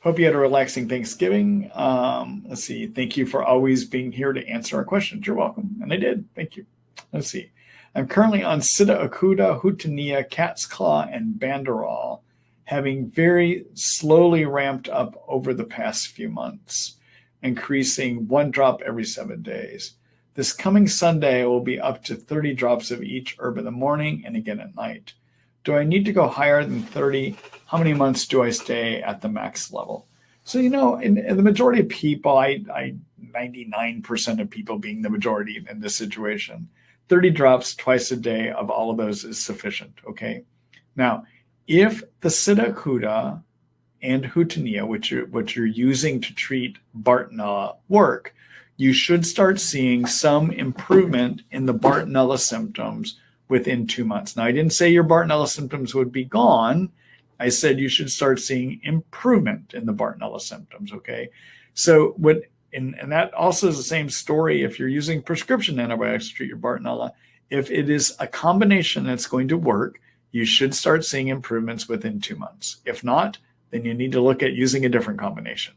Hope you had a relaxing Thanksgiving. Let's see. Thank you for always being here to answer our questions. You're welcome. And I did. Thank you. Let's see. I'm currently on Sida Acuta, Hutania, Cat's Claw, and Banderol, having very slowly ramped up over the past few months, increasing 1 drop every 7 days. This coming Sunday, I will be up to 30 drops of each herb in the morning and again at night. Do I need to go higher than 30? How many months do I stay at the max level? So, in the majority of people, 99% of people being the majority in this situation, 30 drops twice a day of all of those is sufficient, okay? Now, if the Sida Acuta and Hutania, which you're using to treat Bartonella, work, you should start seeing some improvement in the Bartonella symptoms within 2 months. Now, I didn't say your Bartonella symptoms would be gone. I said you should start seeing improvement in the Bartonella symptoms, okay? So and that also is the same story if you're using prescription antibiotics to treat your Bartonella. If it is a combination that's going to work, you should start seeing improvements within 2 months. If not, then you need to look at using a different combination,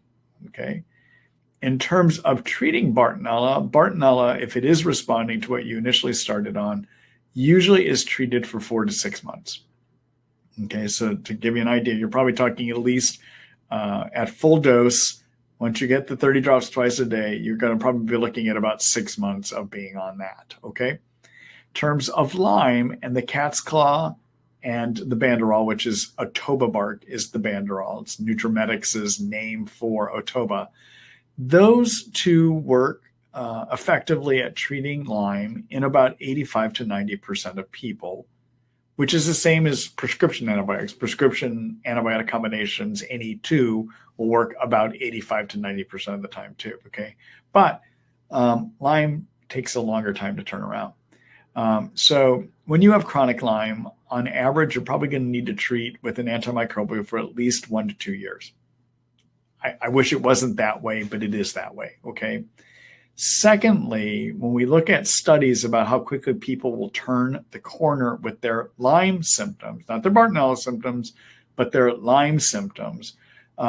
okay? In terms of treating Bartonella, if it is responding to what you initially started on, usually is treated for 4 to 6 months. Okay, so to give you an idea, you're probably talking at least at full dose. Once you get the 30 drops twice a day, you're going to probably be looking at about 6 months of being on that. Okay. In terms of Lyme and the cat's claw and the Banderol, which is Otobabark, is the Banderol. It's Nutramedix's name for Otoba. Those two work effectively at treating Lyme in about 85 to 90% of people, which is the same as prescription antibiotics. Prescription antibiotic combinations, any two, will work about 85 to 90% of the time too, okay? But Lyme takes a longer time to turn around. So when you have chronic Lyme, on average, you're probably going to need to treat with an antimicrobial for at least 1 to 2 years. I wish it wasn't that way, but it is that way, okay? Secondly, when we look at studies about how quickly people will turn the corner with their Lyme symptoms, not their Bartonella symptoms, but their Lyme symptoms,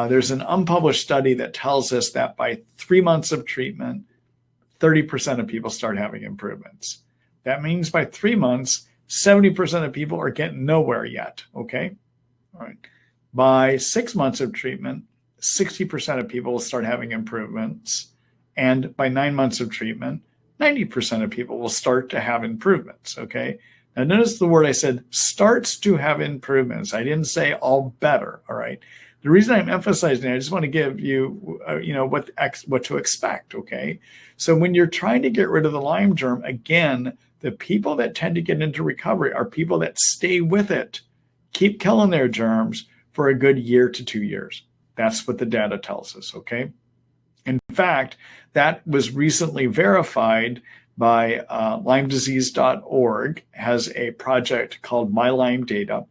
there's an unpublished study that tells us that by 3 months of treatment, 30% of people start having improvements. That means by 3 months, 70% of people are getting nowhere yet, okay? All right. By 6 months of treatment, 60% of people will start having improvements. And by 9 months of treatment, 90% of people will start to have improvements, okay? Now notice the word I said, starts to have improvements. I didn't say all better, all right? The reason I'm emphasizing it, I just want to give you, what to expect, okay? So when you're trying to get rid of the Lyme germ, again, the people that tend to get into recovery are people that stay with it, keep killing their germs for a good year to 2 years. That's what the data tells us, okay? In fact, that was recently verified by LymeDisease.org, has a project called My Lyme Data.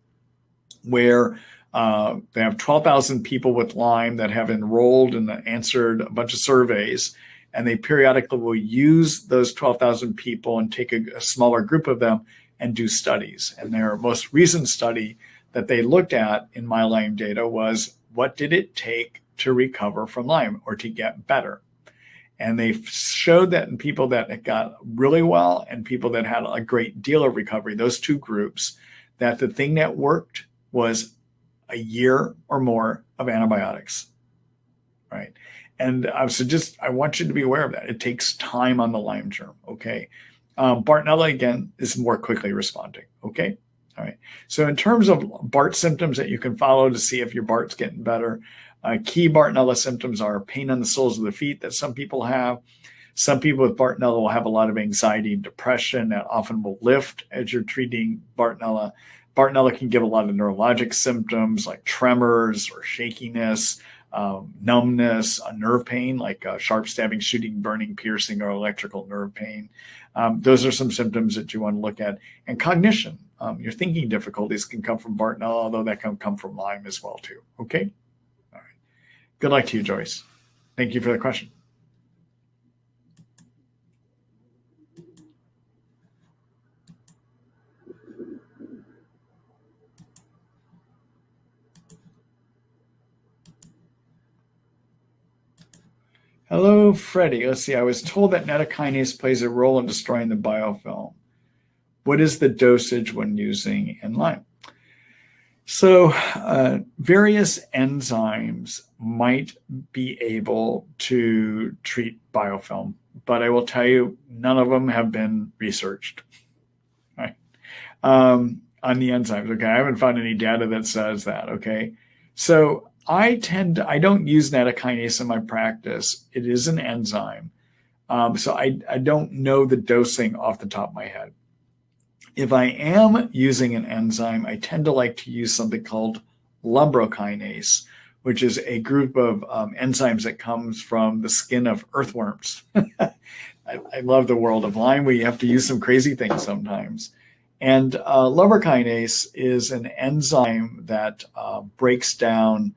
where they have 12,000 people with Lyme that have enrolled and answered a bunch of surveys, and they periodically will use those 12,000 people and take a smaller group of them and do studies. And their most recent study that they looked at in my Lyme data was, what did it take to recover from Lyme or to get better? And they showed that in people that got really well and people that had a great deal of recovery, those two groups, that the thing that worked was a year or more of antibiotics, right? And I want you to be aware of that. It takes time on the Lyme germ, okay? Bartonella, again, is more quickly responding, okay? All right. So in terms of BART symptoms that you can follow to see if your BART's getting better, key Bartonella symptoms are pain on the soles of the feet that some people have. Some people with Bartonella will have a lot of anxiety and depression that often will lift as you're treating Bartonella. Bartonella can give a lot of neurologic symptoms like tremors or shakiness, numbness, nerve pain like sharp stabbing, shooting, burning, piercing, or electrical nerve pain. Those are some symptoms that you want to look at. And cognition, your thinking difficulties can come from Bartonella, although that can come from Lyme as well too. Okay? All right. Good luck to you, Joyce. Thank you for the question. Hello, Freddie. Let's see. I was told that nattokinase plays a role in destroying the biofilm. What is the dosage when using in Lyme? So various enzymes might be able to treat biofilm, but I will tell you, none of them have been researched, right? On the enzymes, okay? I haven't found any data that says that, okay? So I don't use nattokinase in my practice. It is an enzyme. So I don't know the dosing off the top of my head. If I am using an enzyme, I tend to like to use something called Lumbrokinase, which is a group of enzymes that comes from the skin of earthworms. I love the world of Lyme. We have to use some crazy things sometimes. And Lumbrokinase is an enzyme that breaks down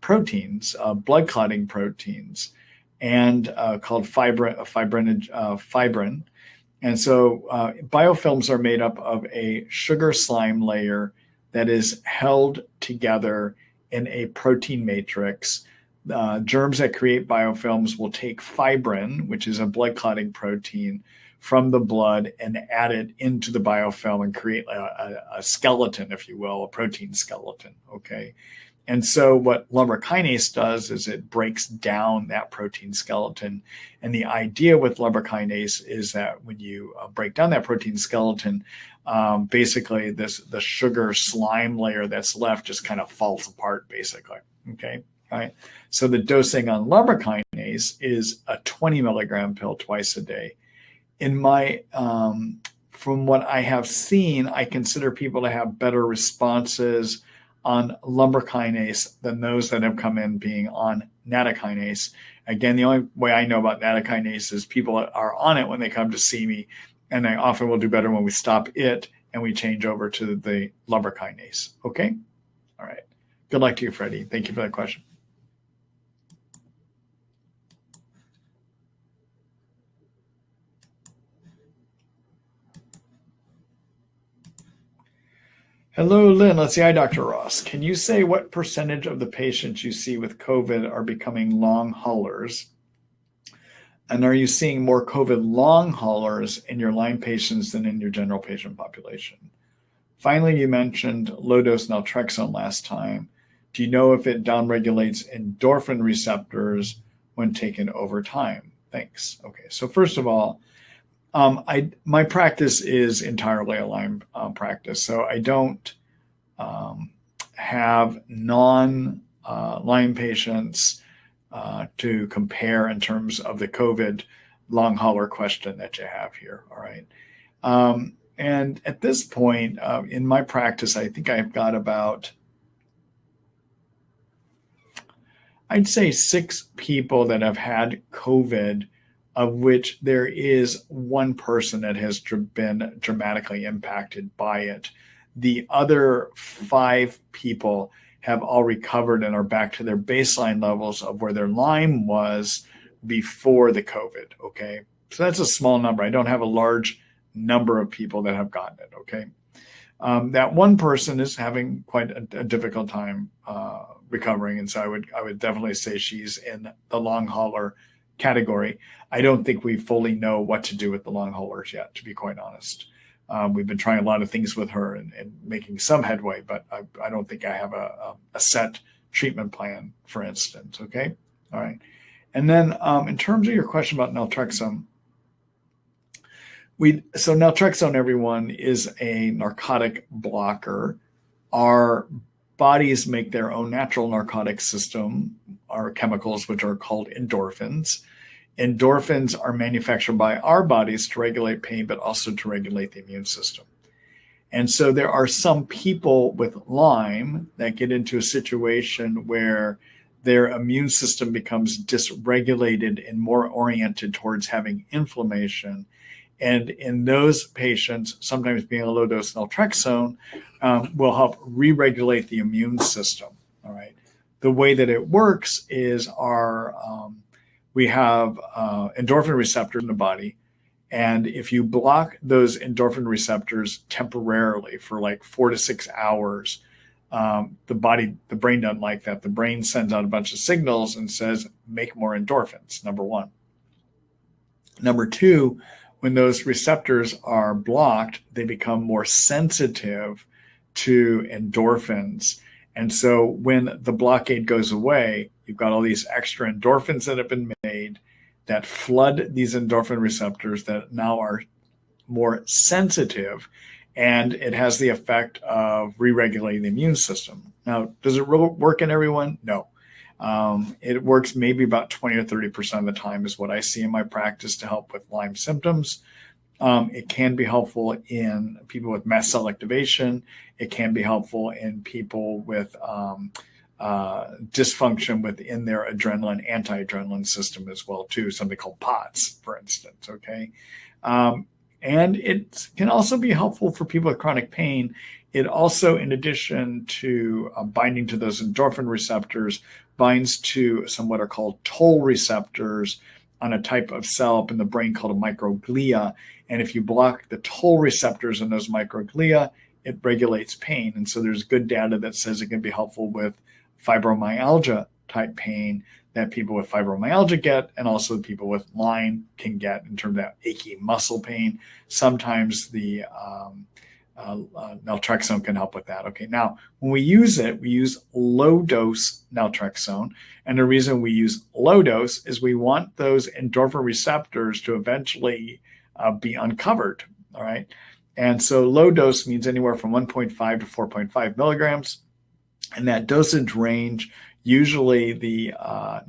proteins, blood clotting proteins, and called fibrin. And so biofilms are made up of a sugar slime layer that is held together in a protein matrix. Germs that create biofilms will take fibrin, which is a blood clotting protein, from the blood and add it into the biofilm and create a skeleton, if you will, a protein skeleton, okay? And so what Lumbrokinase does is it breaks down that protein skeleton. And the idea with Lumbrokinase is that when you break down that protein skeleton, basically the sugar slime layer that's left just kind of falls apart, basically, okay? All right. So the dosing on Lumbrokinase is a 20 milligram pill twice a day. In my, from what I have seen, I consider people to have better responses on Lumbrokinase than those that have come in being on nattokinase. Again, the only way I know about nattokinase is people are on it when they come to see me, and they often will do better when we stop it and we change over to the Lumbrokinase. Okay? All right. Good luck to you, Freddie. Thank you for that question. Hello, Lynn. Let's see. Hi, Dr. Ross. Can you say what percentage of the patients you see with COVID are becoming long haulers? And are you seeing more COVID long haulers in your Lyme patients than in your general patient population? Finally, you mentioned low-dose naltrexone last time. Do you know if it downregulates endorphin receptors when taken over time? Thanks. Okay, so first of all, my practice is entirely a Lyme practice, so I don't have non-Lyme patients to compare in terms of the COVID long hauler question that you have here. All right. And at this point in my practice, I think I've got about, I'd say 6 people that have had COVID, of which there is one person that has been dramatically impacted by it. The other 5 people have all recovered and are back to their baseline levels of where their Lyme was before the COVID, okay? So that's a small number. I don't have a large number of people that have gotten it, okay? That one person is having quite a difficult time recovering, and so I would definitely say she's in the long hauler category. I don't think we fully know what to do with the long haulers yet, to be quite honest. We've been trying a lot of things with her and making some headway, but I don't think I have a set treatment plan, for instance, okay? All right. And then in terms of your question about naltrexone, so naltrexone, everyone, is a narcotic blocker. Our bodies make their own natural narcotic system, our chemicals, which are called endorphins. Endorphins are manufactured by our bodies to regulate pain, but also to regulate the immune system. And so there are some people with Lyme that get into a situation where their immune system becomes dysregulated and more oriented towards having inflammation. And in those patients, sometimes being a low-dose naltrexone will help re-regulate the immune system. All right. The way that it works is we have endorphin receptors in the body, and if you block those endorphin receptors temporarily for like 4 to 6 hours, the brain doesn't like that. The brain sends out a bunch of signals and says, make more endorphins, number one. Number two, when those receptors are blocked, they become more sensitive to endorphins. And so when the blockade goes away, you've got all these extra endorphins that have been made that flood these endorphin receptors that now are more sensitive, and it has the effect of re-regulating the immune system. Now, does it work in everyone? No. It works maybe about 20 or 30% of the time is what I see in my practice to help with Lyme symptoms. It can be helpful in people with mast cell activation. It can be helpful in people with dysfunction within their adrenal and anti-adrenaline system as well, too, something called POTS, for instance, okay? And it can also be helpful for people with chronic pain. It also, in addition to binding to those endorphin receptors, binds to some what are called toll receptors on a type of cell up in the brain called a microglia. And if you block the toll receptors in those microglia, it regulates pain. And so there's good data that says it can be helpful with fibromyalgia type pain that people with fibromyalgia get, and also people with Lyme can get in terms of that achy muscle pain. Sometimes the naltrexone can help with that. Okay, now when we use it, we use low dose naltrexone. And the reason we use low dose is we want those endorphin receptors to eventually be uncovered. All right. And so low dose means anywhere from 1.5 to 4.5 milligrams. And that dosage range, usually the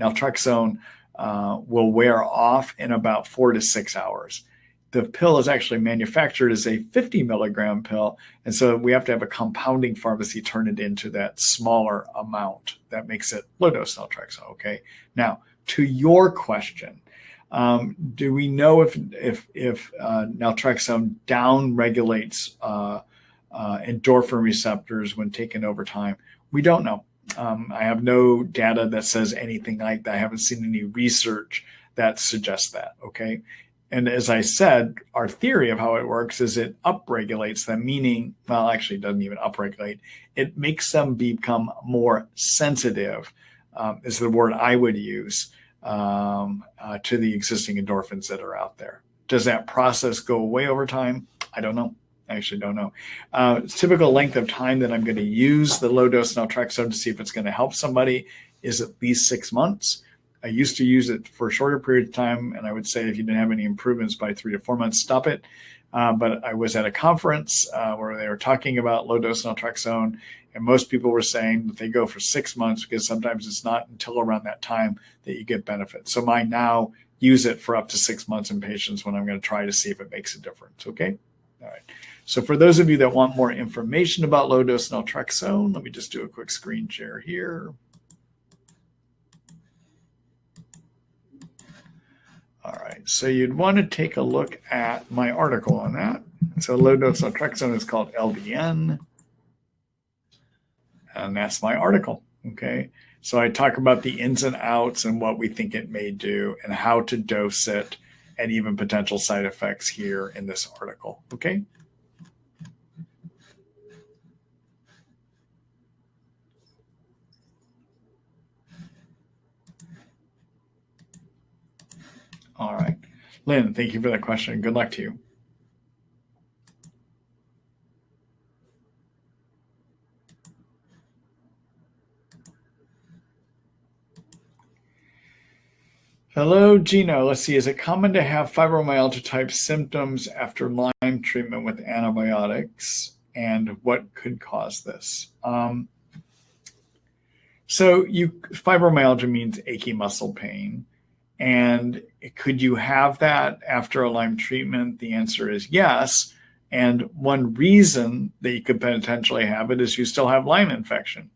naltrexone will wear off in about 4 to 6 hours. The pill is actually manufactured as a 50 milligram pill. And so we have to have a compounding pharmacy turn it into that smaller amount. That makes it low dose naltrexone. Okay. Now, to your question, do we know if naltrexone down regulates endorphin receptors when taken over time? We don't know. I have no data that says anything like that. I haven't seen any research that suggests that. Okay. And as I said, our theory of how it works is it upregulates them, meaning, well, actually it doesn't even upregulate. It makes them become more sensitive, is the word I would use, to the existing endorphins that are out there. Does that process go away over time? I don't know. I actually don't know. Typical length of time that I'm going to use the low-dose naltrexone to see if it's going to help somebody is at least 6 months. I used to use it for a shorter period of time, and I would say if you didn't have any improvements by 3 to 4 months, stop it. But I was at a conference where they were talking about low-dose naltrexone, and most people were saying that they go for 6 months because sometimes it's not until around that time that you get benefit. So I now use it for up to 6 months in patients when I'm going to try to see if it makes a difference, okay? All right. So for those of you that want more information about low-dose naltrexone, let me just do a quick screen share here. All right, so you'd want to take a look at my article on that. So low-dose naltrexone is called LDN. And that's my article. Okay. So I talk about the ins and outs and what we think it may do and how to dose it and even potential side effects here in this article. Okay. All right. Lynn, thank you for that question. Good luck to you. Hello, Gino. Let's see. Is it common to have fibromyalgia type symptoms after Lyme treatment with antibiotics? And what could cause this? Fibromyalgia means achy muscle pain. And could you have that after a Lyme treatment? The answer is yes. And one reason that you could potentially have it is you still have Lyme infection.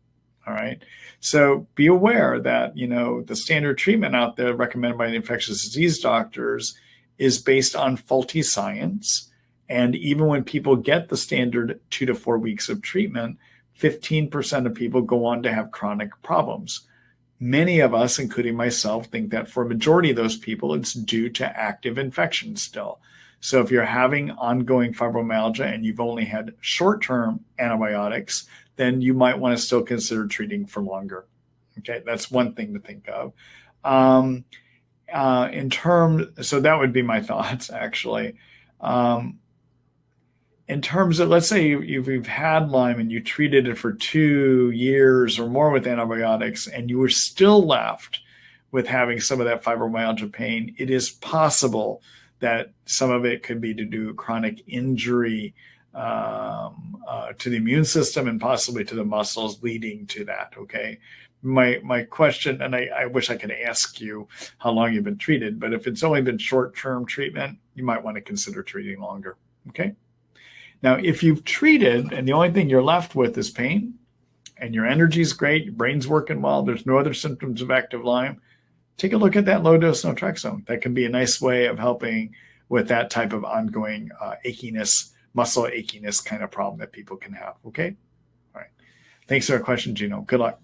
All right. So be aware that, the standard treatment out there recommended by the infectious disease doctors is based on faulty science. And even when people get the standard 2 to 4 weeks of treatment, 15% of people go on to have chronic problems. Many of us, including myself, think that for a majority of those people, it's due to active infection still. So if you're having ongoing fibromyalgia and you've only had short-term antibiotics, then you might want to still consider treating for longer. Okay, that's one thing to think of. So that would be my thoughts, actually. In terms of, let's say you've had Lyme and you treated it for 2 years or more with antibiotics and you were still left with having some of that fibromyalgia pain, it is possible that some of it could be to do chronic injury to the immune system and possibly to the muscles leading to that. Okay. My question, and I wish I could ask you how long you've been treated, but if it's only been short-term treatment, you might want to consider treating longer. Okay. Now, if you've treated and the only thing you're left with is pain and your energy is great, your brain's working well, there's no other symptoms of active Lyme, take a look at that low-dose naltrexone. That can be a nice way of helping with that type of ongoing achiness, muscle achiness kind of problem that people can have. Okay? All right. Thanks for the question, Gino. Good luck.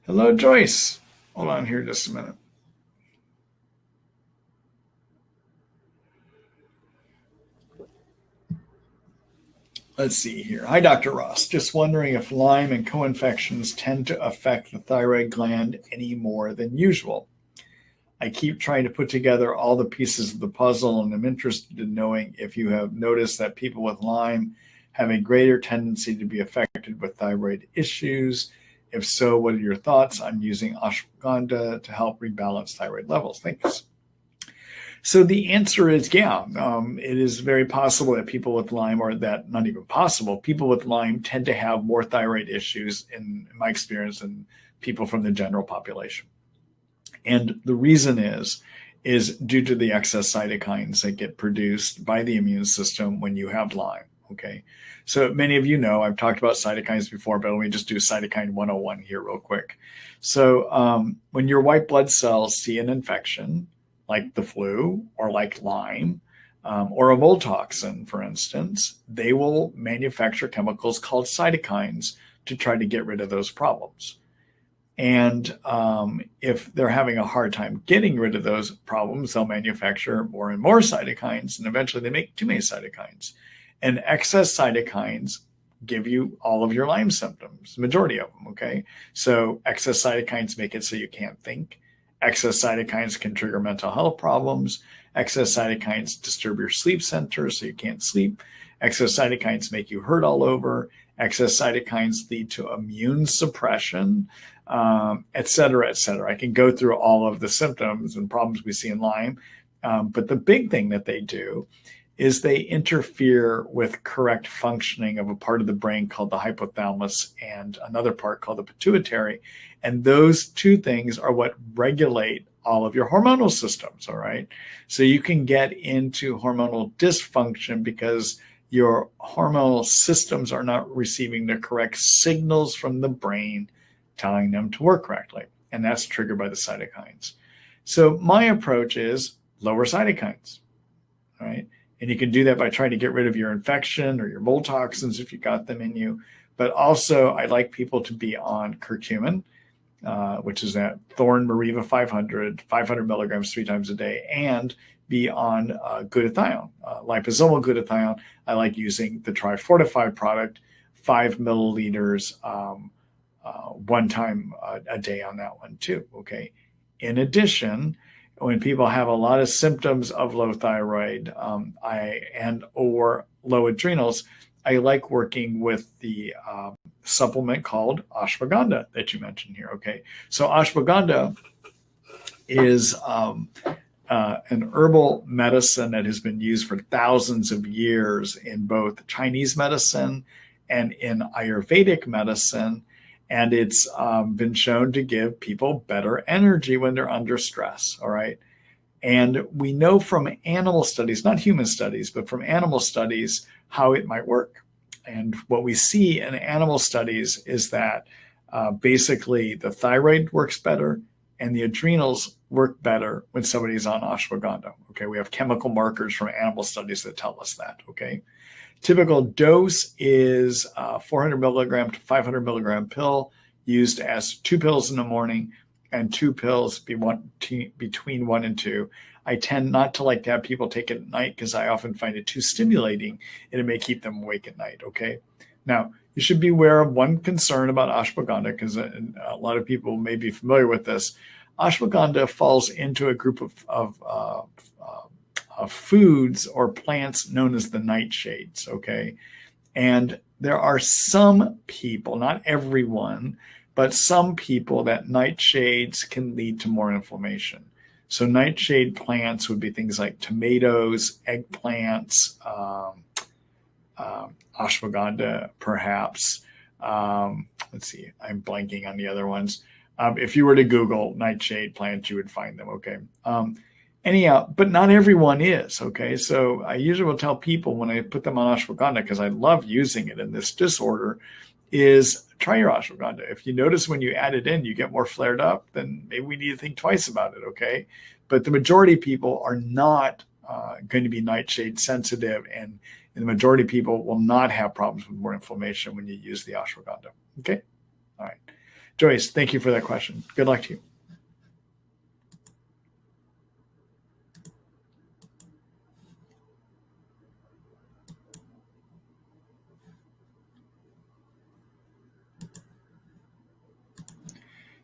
Hello, Joyce. Hold on here just a minute. Let's see here. Hi, Dr. Ross. Just wondering if Lyme and co-infections tend to affect the thyroid gland any more than usual. I keep trying to put together all the pieces of the puzzle, and I'm interested in knowing if you have noticed that people with Lyme have a greater tendency to be affected with thyroid issues. If so, what are your thoughts on using ashwagandha to help rebalance thyroid levels? Thanks. So the answer is, yeah, it is very possible that people with Lyme, or that not even possible, people with Lyme tend to have more thyroid issues in my experience than people from the general population. And the reason is due to the excess cytokines that get produced by the immune system when you have Lyme. Okay. So many of you know, I've talked about cytokines before, but let me just do cytokine 101 here real quick. So when your white blood cells see an infection, like the flu or like Lyme, or a mold toxin, for instance, they will manufacture chemicals called cytokines to try to get rid of those problems. And if they're having a hard time getting rid of those problems, they'll manufacture more and more cytokines, and eventually they make too many cytokines. And excess cytokines give you all of your Lyme symptoms, the majority of them, okay? So excess cytokines make it so you can't think. Excess cytokines can trigger mental health problems. Excess cytokines disturb your sleep center so you can't sleep. Excess cytokines make you hurt all over. Excess cytokines lead to immune suppression, et cetera, et cetera. I can go through all of the symptoms and problems we see in Lyme, but the big thing that they do is they interfere with correct functioning of a part of the brain called the hypothalamus and another part called the pituitary. And those two things are what regulate all of your hormonal systems, all right? So you can get into hormonal dysfunction because your hormonal systems are not receiving the correct signals from the brain telling them to work correctly. and that's triggered by the cytokines. So my approach is lower cytokines, right? And you can do that by trying to get rid of your infection or your mold toxins if you got them in you. But also, I like people to be on curcumin, which is that Thorn Mariva 500 milligrams 3 times a day, and be on glutathione, liposomal glutathione. I like using the Tri-Fortified product, 5 milliliters one time a day on that one too, okay? In addition, when people have a lot of symptoms of low thyroid or low adrenals, I like working with the supplement called ashwagandha that you mentioned here, okay? So ashwagandha is an herbal medicine that has been used for thousands of years in both Chinese medicine and in Ayurvedic medicine. And it's been shown to give people better energy when they're under stress, all right? And we know from animal studies, not human studies, but from animal studies, how it might work. And what we see in animal studies is that basically the thyroid works better and the adrenals work better when somebody's on ashwagandha. Okay, we have chemical markers from animal studies that tell us that. Okay, typical dose is 400 milligram to 500 milligram pill, used as 2 pills in the morning and 2 pills between 1 and 2. I tend not to like to have people take it at night because I often find it too stimulating and it may keep them awake at night. Okay, now you should be aware of one concern about ashwagandha, because a lot of people may be familiar with this. Ashwagandha falls into a group of foods or plants known as the nightshades, okay? And there are some people, not everyone, but some people that nightshades can lead to more inflammation. So nightshade plants would be things like tomatoes, eggplants, ashwagandha, perhaps. Let's see, I'm blanking on the other ones. If you were to Google nightshade plants, you would find them, okay? Anyhow, but not everyone is, okay? So I usually will tell people when I put them on ashwagandha, because I love using it in this disorder, is try your ashwagandha. If you notice when you add it in, you get more flared up, then maybe we need to think twice about it, okay? But the majority of people are not going to be nightshade sensitive, and the majority of people will not have problems with more inflammation when you use the ashwagandha, okay? All right. Joyce, thank you for that question. Good luck to you.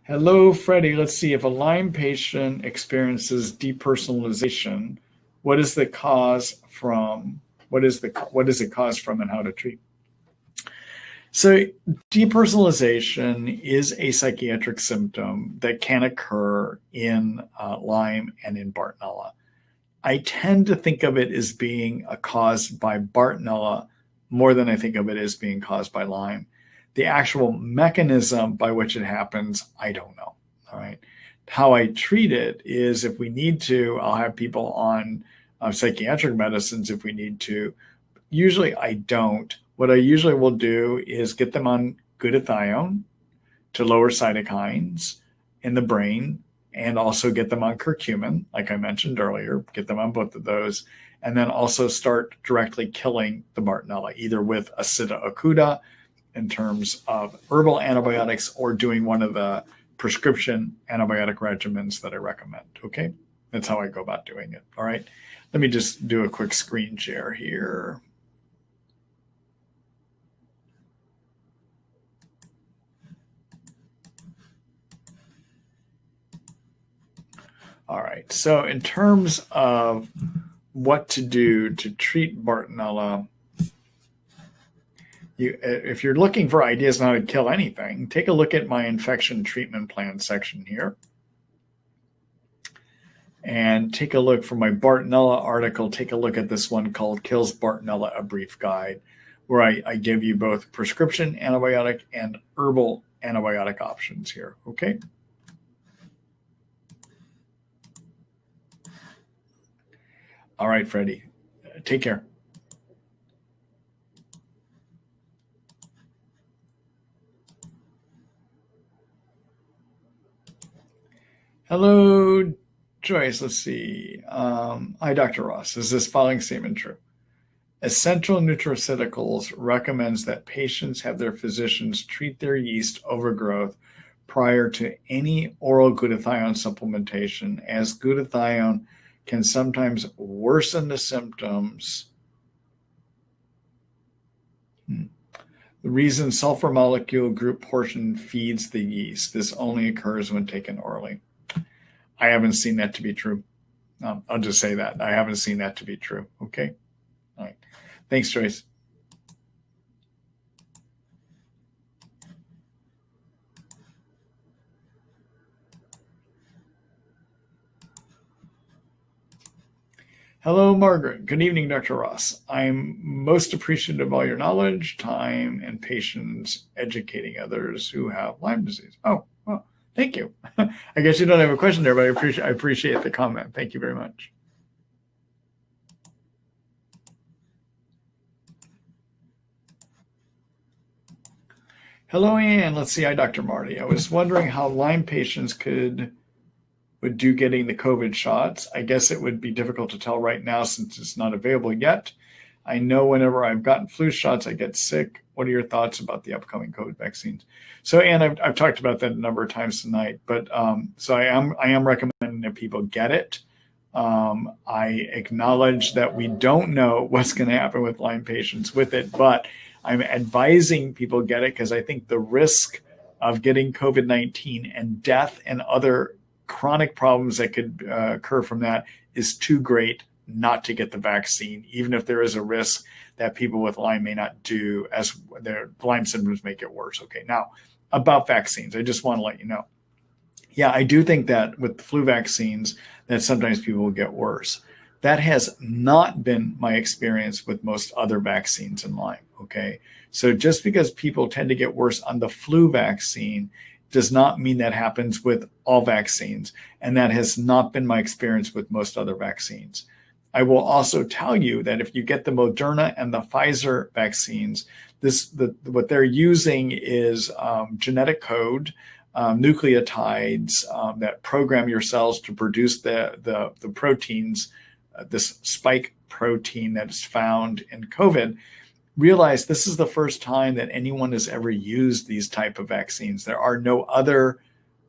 Hello, Freddie. Let's see. If a Lyme patient experiences depersonalization, what is the cause from? What is it caused from, and how to treat? So depersonalization is a psychiatric symptom that can occur in Lyme and in Bartonella. I tend to think of it as being caused by Bartonella more than I think of it as being caused by Lyme. The actual mechanism by which it happens, I don't know. All right. How I treat it is, if we need to, I'll have people on psychiatric medicines if we need to. Usually I don't. What I usually will do is get them on glutathione to lower cytokines in the brain, and also get them on curcumin, like I mentioned earlier, get them on both of those, and then also start directly killing the Bartonella, either with acida acuta in terms of herbal antibiotics, or doing one of the prescription antibiotic regimens that I recommend, okay? That's how I go about doing it, all right? Let me just do a quick screen share here. All right, so in terms of what to do to treat Bartonella, if you're looking for ideas on how to kill anything, take a look at my infection treatment plan section here. And take a look for my Bartonella article. Take a look at this one called Kills Bartonella, A Brief Guide, where I give you both prescription antibiotic and herbal antibiotic options here, okay? All right, Freddie, take care. Hello, Joyce. Let's see. Hi, Dr. Ross. Is this following statement true? Essential Nutraceuticals recommends that patients have their physicians treat their yeast overgrowth prior to any oral glutathione supplementation, as glutathione can sometimes worsen the symptoms. The reason sulfur molecule group portion feeds the yeast. This only occurs when taken orally. I haven't seen that to be true. I'll just say that. I haven't seen that to be true. Okay. All right. Thanks, Joyce. Hello, Margaret. Good evening, Dr. Ross. I'm most appreciative of all your knowledge, time, and patience educating others who have Lyme disease. Oh, well, thank you. I guess you don't have a question there, but I appreciate the comment. Thank you very much. Hello, Ann. Let's see. Hi, Dr. Marty. I was wondering how Lyme patients would do getting the COVID shots. I guess it would be difficult to tell right now since it's not available yet. I know whenever I've gotten flu shots, I get sick. What are your thoughts about the upcoming COVID vaccines? So, Ann, I've talked about that a number of times tonight, but so I am recommending that people get it. I acknowledge that we don't know what's going to happen with Lyme patients with it, but I'm advising people get it because I think the risk of getting COVID-19 and death and other chronic problems that could occur from that is too great not to get the vaccine, even if there is a risk that people with Lyme may not do, as their Lyme symptoms make it worse. Okay, now about vaccines, I just want to let you know. Yeah, I do think that with the flu vaccines, that sometimes people will get worse. That has not been my experience with most other vaccines in Lyme. Okay, so just because people tend to get worse on the flu vaccine does not mean that happens with all vaccines. And that has not been my experience with most other vaccines. I will also tell you that if you get the Moderna and the Pfizer vaccines, what they're using is genetic code, nucleotides that program your cells to produce the proteins, this spike protein that is found in COVID. Realize this is the first time that anyone has ever used these type of vaccines. There are no other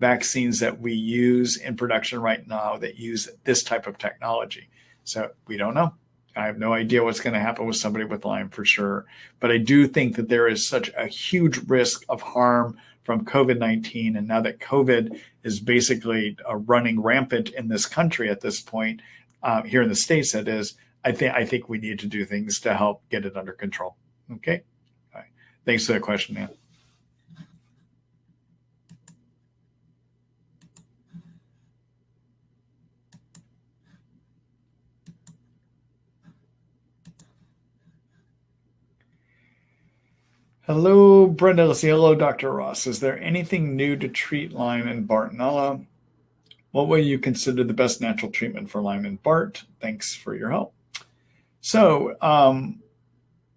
vaccines that we use in production right now that use this type of technology. So we don't know. I have no idea what's going to happen with somebody with Lyme for sure. But I do think that there is such a huge risk of harm from COVID-19. And now that COVID is basically running rampant in this country at this point, here in the States, that is, I think we need to do things to help get it under control. Okay. All right. Thanks for that question, man. Hello, Brenda. Let's see. Hello, Dr. Ross. Is there anything new to treat Lyme and Bartonella? What will you consider the best natural treatment for Lyme and Bart? Thanks for your help. So,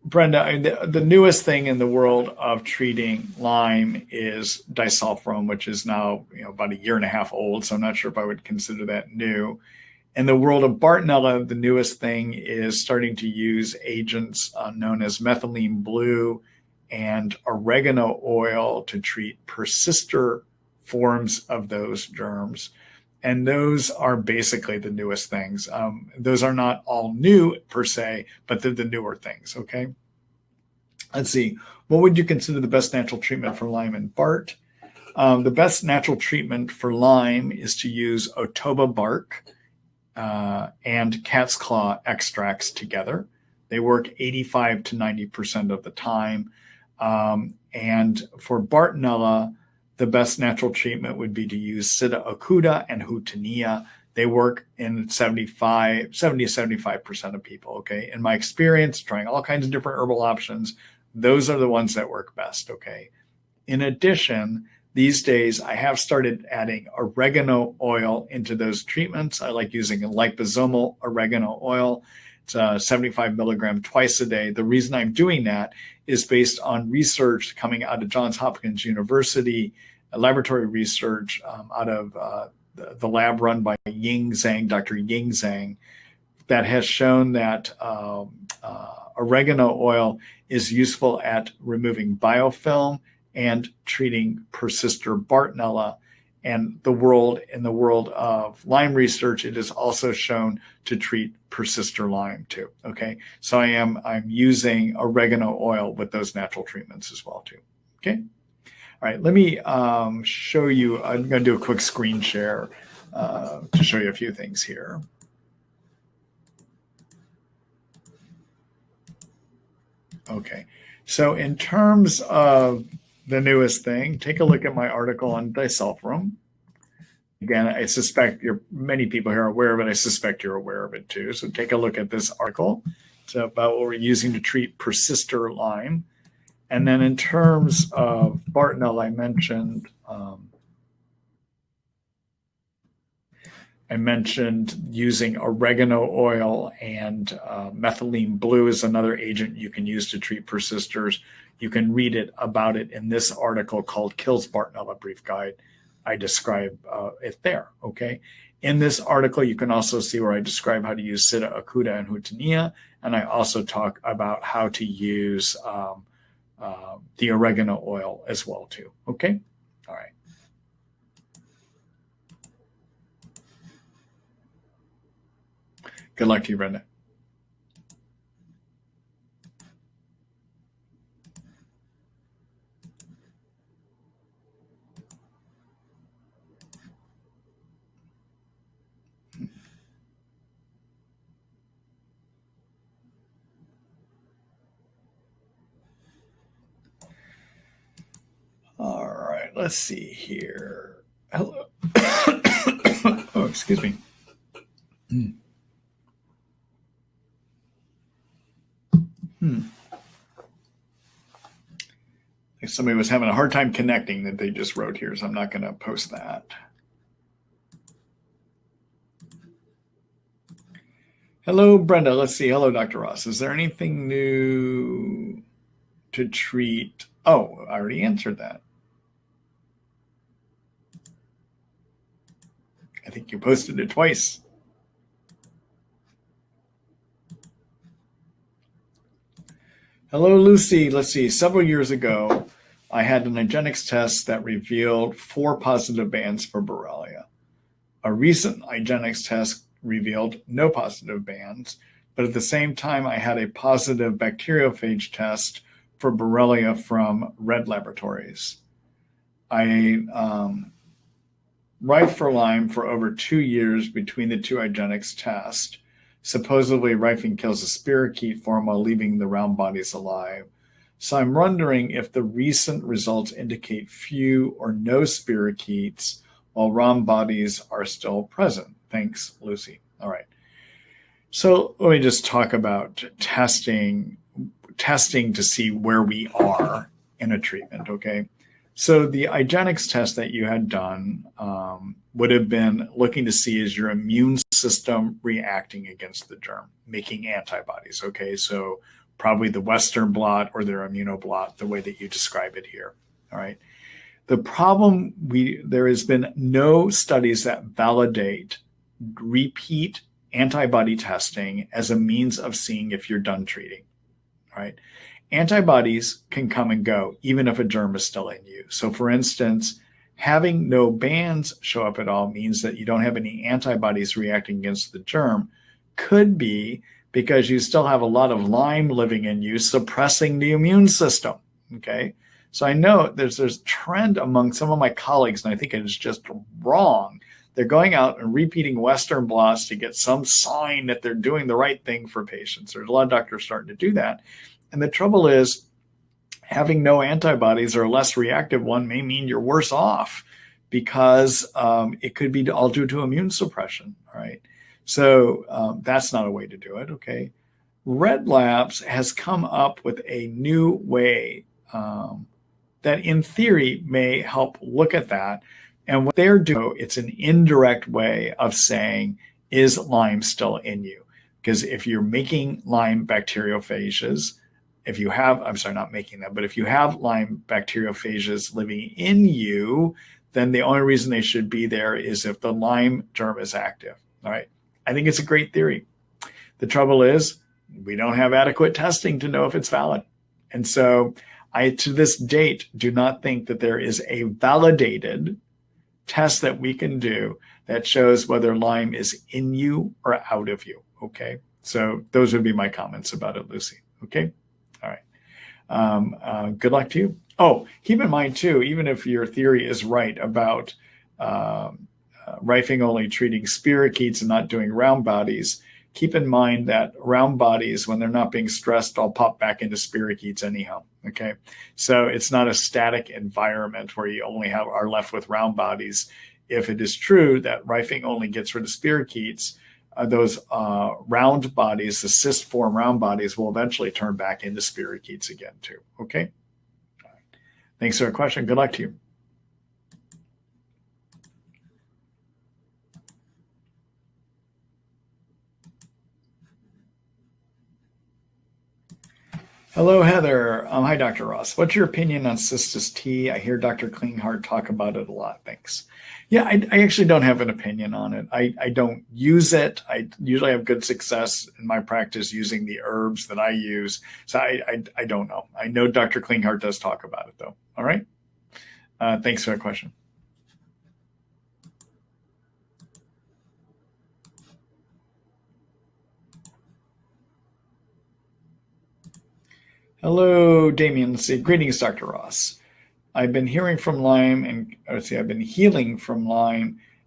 Brenda, the newest thing in the world of treating Lyme is disulfiram, which is now about a year and a half old. So I'm not sure if I would consider that new. In the world of Bartonella, the newest thing is starting to use agents known as methylene blue and oregano oil to treat persister forms of those germs. And those are basically the newest things. Those are not all new per se, but they're the newer things, okay? Let's see. What would you consider the best natural treatment for Lyme and Bart? The best natural treatment for Lyme is to use otoba bark and cat's claw extracts together. They work 85 to 90% of the time. And for Bartonella, the best natural treatment would be to use Sida acuta and Hutania. They work in 70 to 75% of people, okay? In my experience, trying all kinds of different herbal options, those are the ones that work best, okay? In addition, these days, I have started adding oregano oil into those treatments. I like using a liposomal oregano oil. It's 75 milligram twice a day. The reason I'm doing that is based on research coming out of Johns Hopkins University, laboratory research out of the lab run by Dr. Ying Zhang, that has shown that oregano oil is useful at removing biofilm and treating persister Bartonella. And in the world of Lyme research, it is also shown to treat persister Lyme too. Okay, so I'm using oregano oil with those natural treatments as well too. Okay, all right. Let me show you. I'm going to do a quick screen share to show you a few things here. Okay, so in terms of the newest thing, take a look at my article on disulfiram. Again, I suspect many people here are aware of it. I suspect you're aware of it too. So take a look at this article. It's about what we're using to treat persister Lyme. And then in terms of Bartonella, I mentioned using oregano oil, and methylene blue is another agent you can use to treat persisters. You can read about it in this article called Kills Bartonella Brief Guide. I describe it there, okay? In this article, you can also see where I describe how to use Sida acuta and Hutania, and I also talk about how to use the oregano oil as well too, okay? All right. Good luck to you, Brenda. All right, let's see here. Hello. Oh, excuse me. Somebody was having a hard time connecting that they just wrote here, so I'm not going to post that. Hello, Brenda. Let's see. Hello, Dr. Ross. Is there anything new to treat? Oh, I already answered that. I think you posted it twice. Hello, Lucy. Let's see. Several years ago, I had an IGeneX test that revealed 4 positive bands for Borrelia. A recent IGeneX test revealed no positive bands, but at the same time, I had a positive bacteriophage test for Borrelia from Red Laboratories. I write for Lyme for over 2 years between the 2 IGeneX tests. Supposedly, rifing kills the spirochete form while leaving the round bodies alive. So I'm wondering if the recent results indicate few or no spirochetes while round bodies are still present. Thanks, Lucy. All right. So let me just talk about testing to see where we are in a treatment, okay? So the IGeneX test that you had done would have been looking to see is your immune system reacting against the germ, making antibodies, okay? So probably the Western blot or their immunoblot, the way that you describe it here, all right? The problem, there has been no studies that validate repeat antibody testing as a means of seeing if you're done treating, right? Antibodies can come and go, even if a germ is still in you. So for instance, having no bands show up at all means that you don't have any antibodies reacting against the germ. Could be because you still have a lot of Lyme living in you, suppressing the immune system, okay? So I know there's a trend among some of my colleagues, and I think it is just wrong. They're going out and repeating Western blots to get some sign that they're doing the right thing for patients. There's a lot of doctors starting to do that. And the trouble is, having no antibodies or a less reactive one may mean you're worse off because it could be all due to immune suppression, all right? So that's not a way to do it, okay? Red Labs has come up with a new way that in theory may help look at that. And what they're doing, it's an indirect way of saying, is Lyme still in you? Because if you're making Lyme bacteriophages, if you have, I'm sorry, not making that, but if you have Lyme bacteriophages living in you, then the only reason they should be there is if the Lyme germ is active. All right. I think it's a great theory. The trouble is we don't have adequate testing to know if it's valid. And so I, to this date, do not think that there is a validated test that we can do that shows whether Lyme is in you or out of you. Okay. So those would be my comments about it, Lucy. Okay. All right. Good luck to you. Oh, keep in mind too, even if your theory is right about rifing only treating spirochetes and not doing round bodies, keep in mind that round bodies, when they're not being stressed, all pop back into spirochetes anyhow. Okay, so it's not a static environment where you only are left with round bodies. If it is true that rifing only gets rid of spirochetes, those round bodies, the cyst form round bodies, will eventually turn back into spirochetes again too. Okay, all right. Thanks for the question. Good luck to you. Hello, Heather. Hi, Dr. Ross. What's your opinion on cystis T? I hear Dr. Klinghardt talk about it a lot. Thanks. Yeah, I actually don't have an opinion on it. I don't use it. I usually have good success in my practice using the herbs that I use. So I don't know. I know Dr. Klinghardt does talk about it, though. All right. Thanks for that question. Hello, Damien. Let's see. Greetings, Dr. Ross. I've been healing from Lyme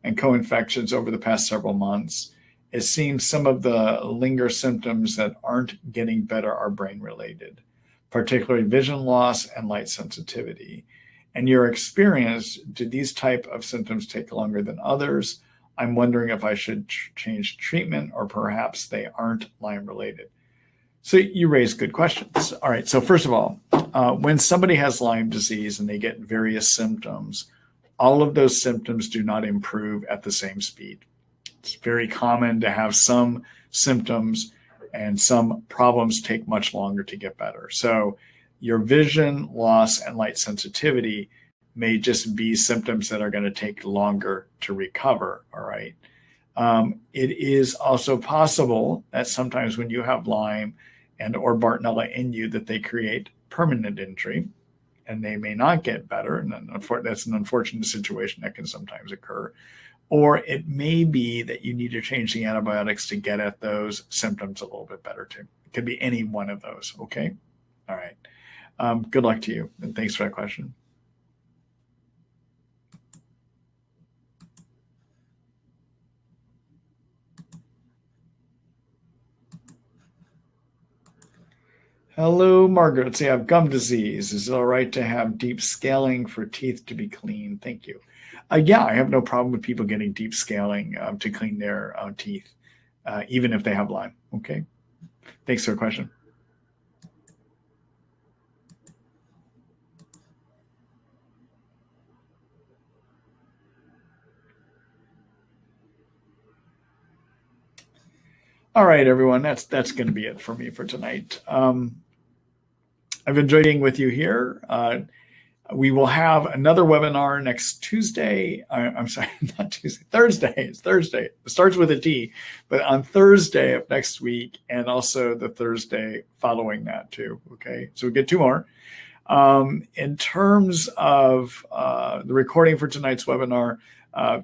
and co-infections over the past several months. It seems some of the linger symptoms that aren't getting better are brain related, particularly vision loss and light sensitivity. In your experience, do these type of symptoms take longer than others? I'm wondering if I should change treatment or perhaps they aren't Lyme related. So you raise good questions. All right. So first of all, when somebody has Lyme disease and they get various symptoms, all of those symptoms do not improve at the same speed. It's very common to have some symptoms and some problems take much longer to get better. So your vision loss and light sensitivity may just be symptoms that are going to take longer to recover. All right. It is also possible that sometimes when you have Lyme and or Bartonella in you, that they create permanent injury and they may not get better. And that's an unfortunate situation that can sometimes occur. Or it may be that you need to change the antibiotics to get at those symptoms a little bit better too. It could be any one of those. Okay. All right. Good luck to you. And thanks for that question. Hello, Margaret. So you have gum disease. Is it all right to have deep scaling for teeth to be clean? Thank you. Yeah, I have no problem with people getting deep scaling to clean their teeth, even if they have Lyme. Okay. Thanks for the question. All right, everyone. That's going to be it for me for tonight. I've enjoyed being with you here. We will have another webinar next Tuesday. I'm sorry, not Tuesday, Thursday. It's Thursday. It starts with a T, but on Thursday of next week and also the Thursday following that too. Okay, so we get two more. In terms of the recording for tonight's webinar,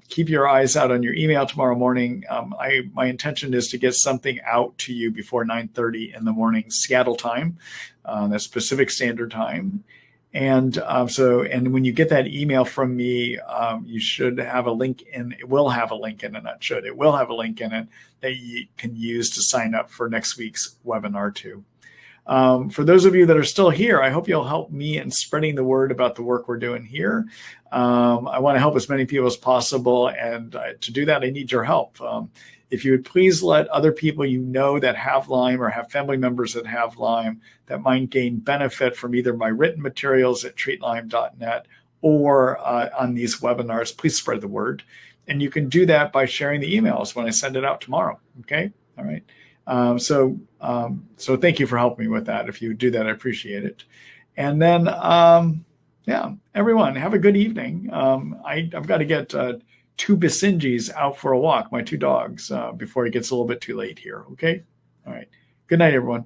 keep your eyes out on your email tomorrow morning. My intention is to get something out to you before 9:30 in the morning Seattle time, that's Pacific Standard Time. And when you get that email from me, you should have a link in. It will have a link in it. Not should. It will have a link in it that you can use to sign up for next week's webinar too. For those of you that are still here, I hope you'll help me in spreading the word about the work we're doing here. I want to help as many people as possible. And to do that, I need your help. If you would please let other people you know that have Lyme or have family members that have Lyme that might gain benefit from either my written materials at treatlyme.net or on these webinars, please spread the word. And you can do that by sharing the emails when I send it out tomorrow. Okay. All right. So thank you for helping me with that. If you do that, I appreciate it. And then, Yeah, everyone, have a good evening. I've got to get two Basenjis out for a walk, my two dogs, before it gets a little bit too late here. Okay. All right. Good night, everyone.